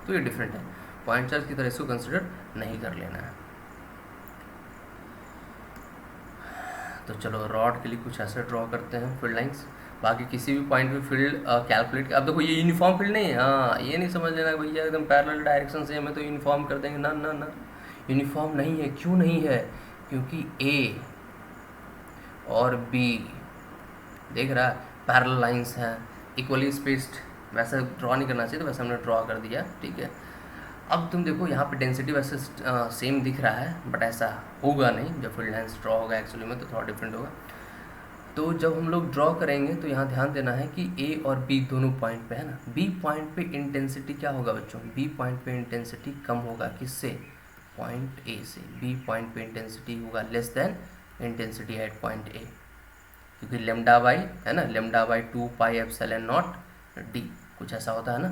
तो ये डिफरेंट है, पॉइंट चार्ज की तरह इसको कंसिडर नहीं कर लेना है। तो चलो रॉड के लिए कुछ ऐसे ड्रॉ करते हैं फील्ड लाइंस। बाकी किसी भी पॉइंट पे फील्ड कैलकुलेट, अब देखो ये यूनिफॉर्म फील्ड नहीं है, हाँ ये नहीं समझ लेना भैया एकदम पैरेलल डायरेक्शन से हमें तो यूनिफॉर्म कर देंगे, ना ना ना, यूनिफॉर्म नहीं है। क्यों नहीं है, क्योंकि ए और बी देख रहा है पैरेलल लाइंस हैं, इक्वली स्पेस्ड, वैसे ड्रॉ नहीं करना चाहिए, तो वैसे हमने ड्रॉ कर दिया, ठीक है। अब तुम देखो यहाँ पे डेंसिटी वैसे सेम दिख रहा है, बट ऐसा होगा नहीं जब फील्ड लाइंस ड्रॉ होगा एक्चुअली में, तो थोड़ा डिफरेंट होगा। तो जब हम लोग ड्रॉ करेंगे तो यहाँ ध्यान देना है कि ए और बी दोनों पॉइंट पे है ना, बी पॉइंट पे इंटेंसिटी क्या होगा बच्चों, बी पॉइंट पे इंटेंसिटी कम होगा किससे, पॉइंट ए से। बी पॉइंट पे इंटेंसिटी होगा less than intensity at point ए, क्योंकि लेमडा बाई, है ना, लेमडा बाई 2πε0 डी, कुछ ऐसा होता है ना।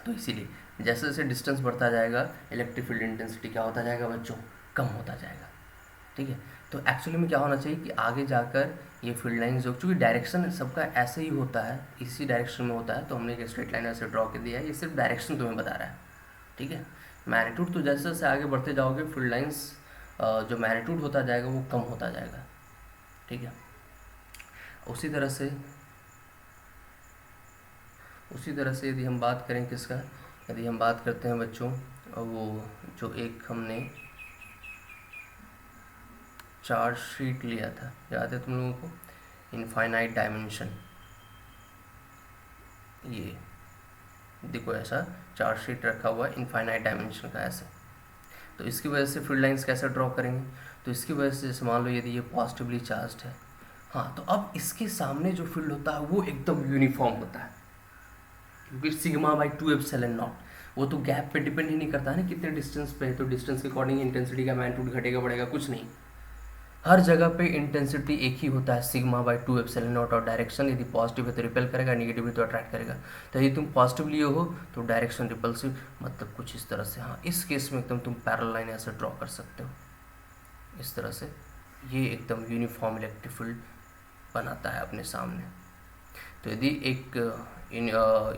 तो इसीलिए जैसे जैसे डिस्टेंस बढ़ता जाएगा इलेक्ट्रिक फील्ड इंटेंसिटी क्या होता जाएगा बच्चों, कम होता जाएगा, ठीक है। तो एक्चुअली में क्या होना चाहिए कि आगे जाकर ये फील्ड लाइन जो, चूँकि डायरेक्शन सबका ऐसे ही होता है, इसी डायरेक्शन में होता है, तो हमने एक स्ट्रेट लाइन ऐसे ड्रॉ कर दिया है, ये सिर्फ डायरेक्शन तुम्हें बता रहा है, ठीक है। मैग्नीट्यूड तो जैसे जैसे आगे बढ़ते जाओगे फील्ड लाइंस जो मैग्नीट्यूड होता जाएगा वो कम होता जाएगा, ठीक है। उसी तरह से यदि हम बात करें किसका, यदि हम बात करते हैं बच्चों वो जो एक हमने चार्ट शीट लिया था, याद है तुम लोगों को, इनफाइनाइट डायमेंशन, ये देखो ऐसा चार्ट शीट रखा हुआ है इनफाइनाइट डायमेंशन का ऐसे। तो इसकी वजह से फील्ड लाइंस कैसे ड्रॉ करेंगे, तो इसकी वजह से जैसे मान लो यदि ये पॉजिटिवली चार्ज्ड है, हाँ, तो अब इसके सामने जो फील्ड होता है वो एकदम यूनिफॉर्म होता है, क्योंकि सिग्मा बाई 2 एप्सिलॉन नॉट, वो तो गैप पे डिपेंड ही नहीं करता है ना कितने डिस्टेंस पे है, तो डिस्टेंस के अकॉर्डिंग इंटेंसिटी का मैग्नीट्यूड घटेगा बढ़ेगा कुछ नहीं, हर जगह पे इंटेंसिटी एक ही होता है सिग्मा बाई 2 एप्सिलॉन नॉट। और डायरेक्शन यदि पॉजिटिव है तो रिपेल करेगा, नेगेटिव है तो अट्रैक्ट करेगा। तो यदि तुम पॉजिटिव लिए हो तो डायरेक्शन रिपल्सिव, मतलब कुछ इस तरह से, हाँ इस केस में एकदम तुम पैरेलल लाइन ऐसे ड्रॉ कर सकते हो इस तरह से, ये एकदम यूनिफॉर्म इलेक्ट्रिक फील्ड बनाता है अपने सामने। तो यदि एक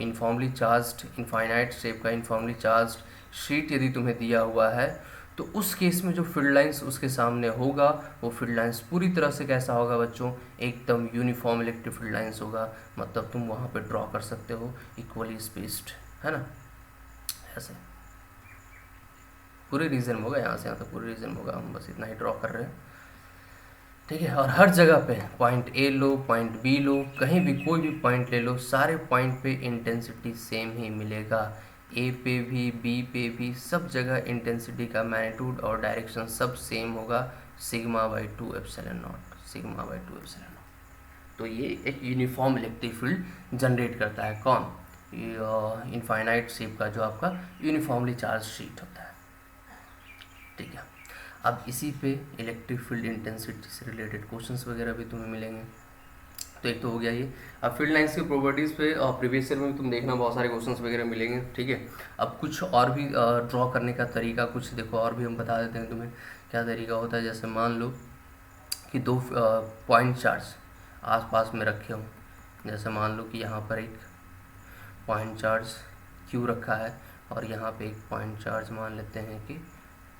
इनफॉर्मली चार्ज्ड इनफाइनाइट शेप का इनफॉर्मली चार्ज्ड शीट यदि तुम्हें दिया हुआ है, तो उस केस में जो फील्ड लाइंस उसके सामने होगा वो फील्ड लाइंस पूरी तरह से कैसा होगा बच्चों, एकदम यूनिफॉर्म इलेक्ट्रिक फील्ड लाइंस होगा, मतलब तुम वहाँ पे ड्रॉ कर सकते हो इक्वली स्पेस्ड, है ना, ऐसे पूरे रीजन में होगा, यहाँ से यहाँ तक पूरे रीजन में होगा, हम बस इतना ही ड्रॉ कर रहे हैं, ठीक है। और हर जगह पे पॉइंट ए लो, पॉइंट बी लो, कहीं भी कोई भी पॉइंट ले लो, सारे पॉइंट पे इंटेंसिटी सेम ही मिलेगा, ए पे भी बी पे भी, सब जगह इंटेंसिटी का मैग्नीट्यूड और डायरेक्शन सब सेम होगा, sigma by 2 epsilon not, sigma by 2 epsilon not. तो ये एक यूनिफॉर्म इलेक्ट्रिक फील्ड जनरेट करता है, कौन, इनफाइनाइट शेप का जो आपका यूनिफॉर्मली चार्ज शीट होता है, ठीक है। अब इसी पे इलेक्ट्रिक फील्ड इंटेंसिटी से रिलेटेड क्वेश्चंस वगैरह भी तुम्हें मिलेंगे। तो एक तो हो गया ये। अब फील्ड लाइंस की प्रॉपर्टीज़ पे प्रीवियस ईयर में भी तुम देखना बहुत सारे क्वेश्चंस वगैरह मिलेंगे, ठीक है। अब कुछ और भी ड्रॉ करने का तरीका कुछ देखो और भी हम बता देते हैं तुम्हें क्या तरीका होता है। जैसे मान लो कि दो पॉइंट चार्ज आस पास में रखे हों, जैसे मान लो कि यहाँ पर एक पॉइंट चार्ज Q रखा है और यहाँ पे एक पॉइंट चार्ज मान लेते हैं कि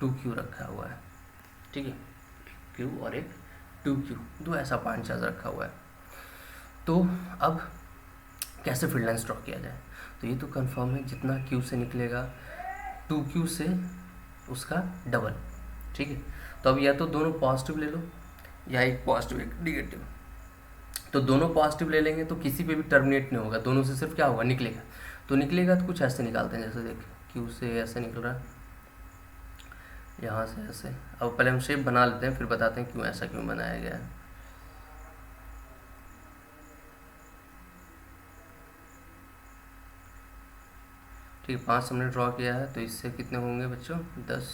2Q रखा हुआ है, ठीक है, Q और एक 2Q, दो ऐसा पॉइंट चार्ज रखा हुआ है। तो अब कैसे फील्ड लाइंस ड्रॉ किया जाए, तो ये तो कंफर्म है जितना Q से निकलेगा 2Q से उसका डबल, ठीक है। तो अब या तो दोनों पॉजिटिव ले लो या एक पॉजिटिव एक निगेटिव, तो दोनों पॉजिटिव ले लेंगे तो किसी पे भी टर्मिनेट नहीं होगा, दोनों से सिर्फ क्या होगा, निकलेगा। तो निकलेगा तो कुछ ऐसे निकालते हैं, जैसे देख Q से ऐसे निकल रहा है, यहाँ से ऐसे। अब पहले हम शेप बना लेते हैं फिर बताते हैं क्यों ऐसा क्यों बनाया गया है। ठीक है, 5 हमने ड्रॉ किया है, तो इससे कितने होंगे बच्चों, 10।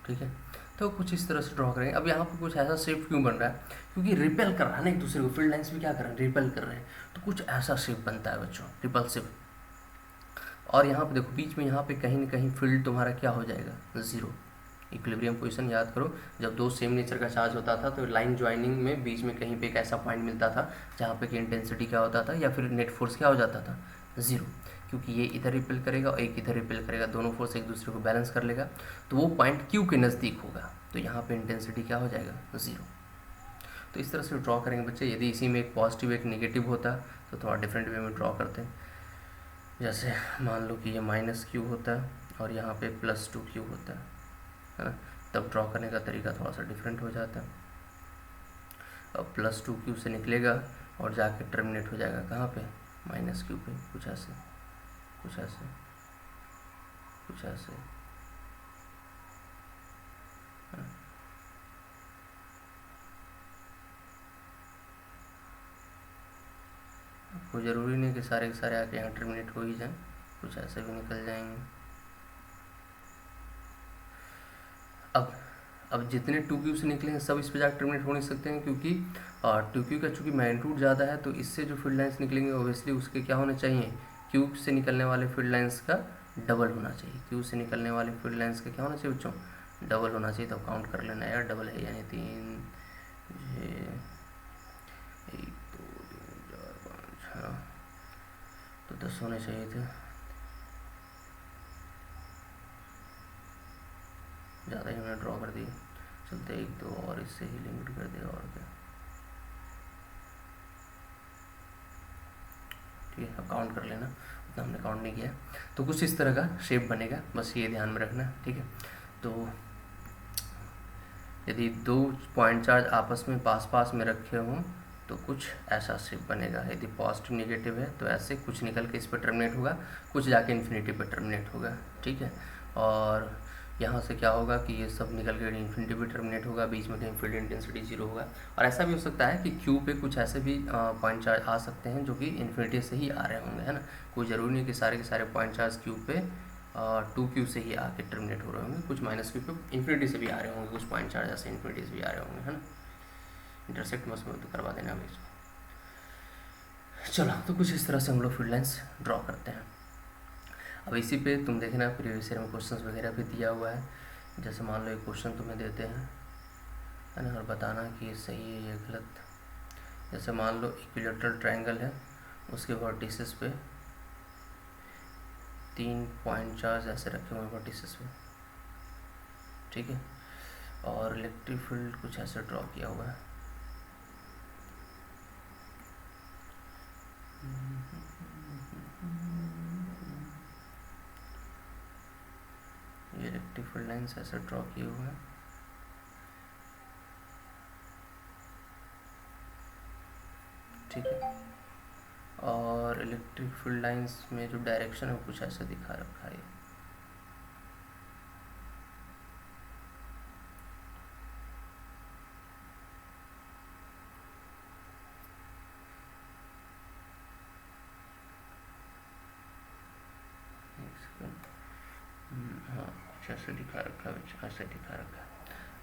ठीक है, तो कुछ इस तरह से ड्रॉ करेंगे। अब यहाँ पर कुछ ऐसा शेप क्यों बन रहा है, क्योंकि रिपेल कर रहा है ना एक दूसरे को, फील्ड लाइंस भी क्या कर रहे हैं, रिपेल कर रहे हैं, तो कुछ ऐसा शेप बनता है बच्चों, रिपल्सिव। और यहाँ पे देखो बीच में यहाँ पे कहीं ना कहीं फील्ड तुम्हारा क्या हो जाएगा, ज़ीरो। इक्विलिब्रियम पोजीशन याद करो, जब दो सेम नेचर का चार्ज होता था तो लाइन ज्वाइनिंग में बीच में कहीं पे एक ऐसा पॉइंट मिलता था जहाँ पे कि इंटेंसिटी क्या होता था या फिर नेट फोर्स क्या हो जाता था, ज़ीरो। क्योंकि ये इधर रिपेल करेगा और एक इधर रिपेल करेगा, दोनों फोर्स एक दूसरे को बैलेंस कर लेगा, तो वो पॉइंट क्यू के नज़दीक होगा, तो यहाँ पे इंटेंसिटी क्या हो जाएगा, ज़ीरो। तो इस तरह से ड्रॉ करेंगे बच्चे। यदि इसी में एक पॉजिटिव एक नेगेटिव होता तो थोड़ा डिफरेंट वे में ड्रॉ करते हैं। जैसे मान लो कि ये -Q होता है और यहाँ पे +2Q होता है ना, तब ड्रॉ करने का तरीका थोड़ा सा डिफरेंट हो जाता है। अब +2Q से निकलेगा और जाके टर्मिनेट हो जाएगा कहाँ पे, -Q पे, कुछ ऐसे कुछ ऐसे कुछ ऐसे, कोई ज़रूरी नहीं कि सारे के सारे आके यहाँ टर्मिनेट हो ही जाए, कुछ ऐसे भी निकल जाएंगे। अब जितने 2Q से निकले हैं सब इस पे जाकर टर्मिनेट हो नहीं सकते हैं, क्योंकि 2Q का चूँकि मैग्नीट्यूड ज़्यादा है तो इससे जो फील्ड लाइंस निकलेंगे ओबियसली उसके क्या होने चाहिए, Q से निकलने वाले फील्ड लाइंस का डबल होना चाहिए। Q से निकलने वाले फील्ड लाइंस का क्या होना चाहिए बच्चों, डबल होना चाहिए। तो काउंट कर लेना यार, डबल है यानी 3 1 2 3 4 5 6, तो 10 होने चाहिए थे, ज़्यादा ही मैंने ड्रॉ कर दिए। चलते 1 2 और इससे ही लिमिट कर दिया, और क्या। ठीक है, अब काउंट कर लेना, उतना हमने काउंट नहीं किया। तो कुछ इस तरह का शेप बनेगा, बस ये ध्यान में रखना। ठीक है, तो यदि 2 पॉइंट चार्ज आपस में पास पास में रखे हों तो कुछ ऐसा शेप बनेगा। यदि पॉजिटिव नेगेटिव है तो ऐसे कुछ निकल के इस पर टर्मिनेट होगा, कुछ जाके इन्फिनिटी पर टर्मिनेट होगा। ठीक है, और यहाँ से क्या होगा कि ये सब निकल के इन्फिनिटी पे टर्मिनेट होगा, बीच में कहीं फील्ड इंटेंसिटी 0 होगा। और ऐसा भी हो सकता है कि Q पे कुछ ऐसे भी पॉइंट चार्ज आ सकते हैं जो कि इन्फिनिटी से ही आ रहे होंगे, है ना। कोई ज़रूरी नहीं कि सारे के सारे पॉइंट चार्ज Q पे 2Q से ही आके टर्मिनेट हो रहे होंगे, कुछ -Q पे इन्फिनिटी से भी आ रहे होंगे, कुछ पॉइंट चार्ज ऐसे इन्फिनिटी से भी आ रहे होंगे, है ना। इंटरसेक्ट मस्त में तो करवा देना भाई। चलो, तो कुछ इस तरह से हम लोग फील्ड लाइंस ड्रॉ करते हैं। अब इसी पे तुम देखना प्रीवियस ईयर में क्वेश्चंस वगैरह भी दिया हुआ है। जैसे मान लो एक क्वेश्चन तुम्हें देते हैं, है ना, और बताना कि ये सही है या गलत। जैसे मान लो इक्विलेटरल ट्रायंगल है, उसके वर्टिसेस पे 3 पॉइंट चार्ज ऐसे रखे हुए हैं वर्टिसेस पे। ठीक है, और इलेक्ट्रिक फील्ड कुछ ऐसे ड्रॉ किया हुआ है। ये इलेक्ट्रिक फील्ड लाइन्स ऐसे ड्रॉ किए हुए हैं। ठीक है, और इलेक्ट्रिक फील्ड लाइन्स में जो डायरेक्शन है वो कुछ ऐसे दिखा रखा है। हाँ, कुछ ऐसे दिखा रखा है, ऐसे दिखा रखा है।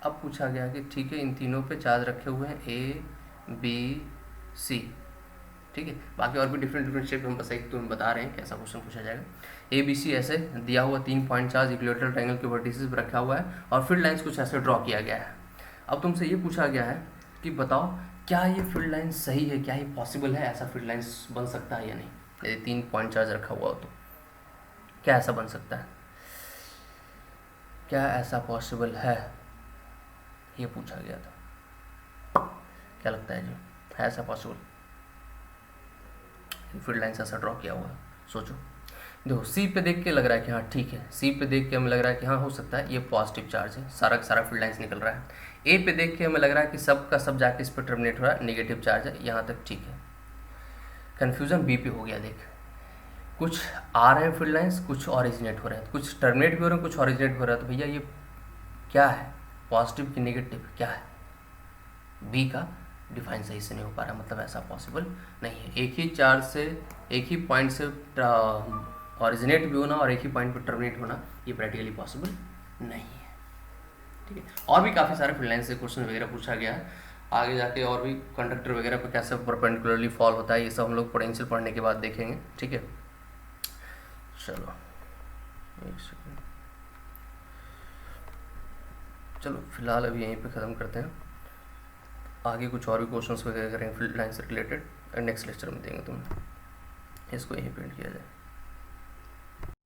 अब पूछा गया कि ठीक है, इन तीनों पे चार्ज रखे हुए हैं A B C। ठीक है, बाकी और भी डिफरेंट शेप हम बस एक तुम्हें बता रहे हैं कैसा क्वेश्चन पूछा जाएगा। ABC ऐसे दिया हुआ 3 पॉइंट चार्ज इक्विलेटरल ट्रायंगल के वर्टिसेस पर रखा हुआ है, और फील्ड लाइंस कुछ ऐसे ड्रॉ किया गया है। अब तुमसे ये पूछा गया है कि बताओ क्या ये फील्ड लाइन सही है, क्या ये पॉसिबल है, ऐसा फील्ड लाइंस बन सकता है या नहीं। यदि 3 पॉइंट चार्ज रखा हुआ हो तो क्या ऐसा बन सकता है, क्या ऐसा पॉसिबल है, ये पूछा गया था। क्या लगता है जी, है ऐसा पॉसिबल? फील्ड लाइंस ऐसा ड्रॉ किया हुआ है, सोचो। देखो, सी पे देख के लग रहा है कि हाँ ठीक है, सी पे देख के हमें लग रहा है कि हाँ हो सकता है ये पॉजिटिव चार्ज है, सारा का सारा फील्ड लाइंस निकल रहा है। ए पे देख के हमें लग रहा है कि सब का सब जाके इस पर टर्मिनेट हो रहा है, नेगेटिव चार्ज है, यहाँ तक ठीक है। कन्फ्यूजन बी पे हो गया, देख कुछ आ रहे हैं फील्ड लाइंस, कुछ ऑरिजिनेट हो रहे हैं, कुछ टर्मिनेट भी हो रहे हैं, कुछ ऑरिजिनेट हो रहा है। तो भैया ये क्या है, पॉजिटिव की नेगेटिव क्या है? बी का डिफाइन सही से नहीं हो पा रहा, मतलब ऐसा पॉसिबल नहीं है। एक ही चार्ज से, एक ही पॉइंट से ऑरिजिनेट भी होना और एक ही पॉइंट पर टर्मिनेट होना, ये प्रैक्टिकली पॉसिबल नहीं है। ठीक है, और भी काफ़ी सारे फील्ड लाइन से क्वेश्चन वगैरह पूछा गया है। आगे जाके और भी कंडक्टर वगैरह पर कैसे परपेंडिकुलरली फॉल होता है, ये सब हम लोग पोटेंशियल पढ़ने के बाद देखेंगे। ठीक है, चलो एक सेकेंड, चलो फिलहाल अभी यहीं पे ख़त्म करते हैं। आगे कुछ और भी क्वेश्चंस वगैरह करेंगे फील्ड लाइन से रिलेटेड, नेक्स्ट लेक्चर में देंगे तुम्हें। इसको यहीं पेंट किया जाए।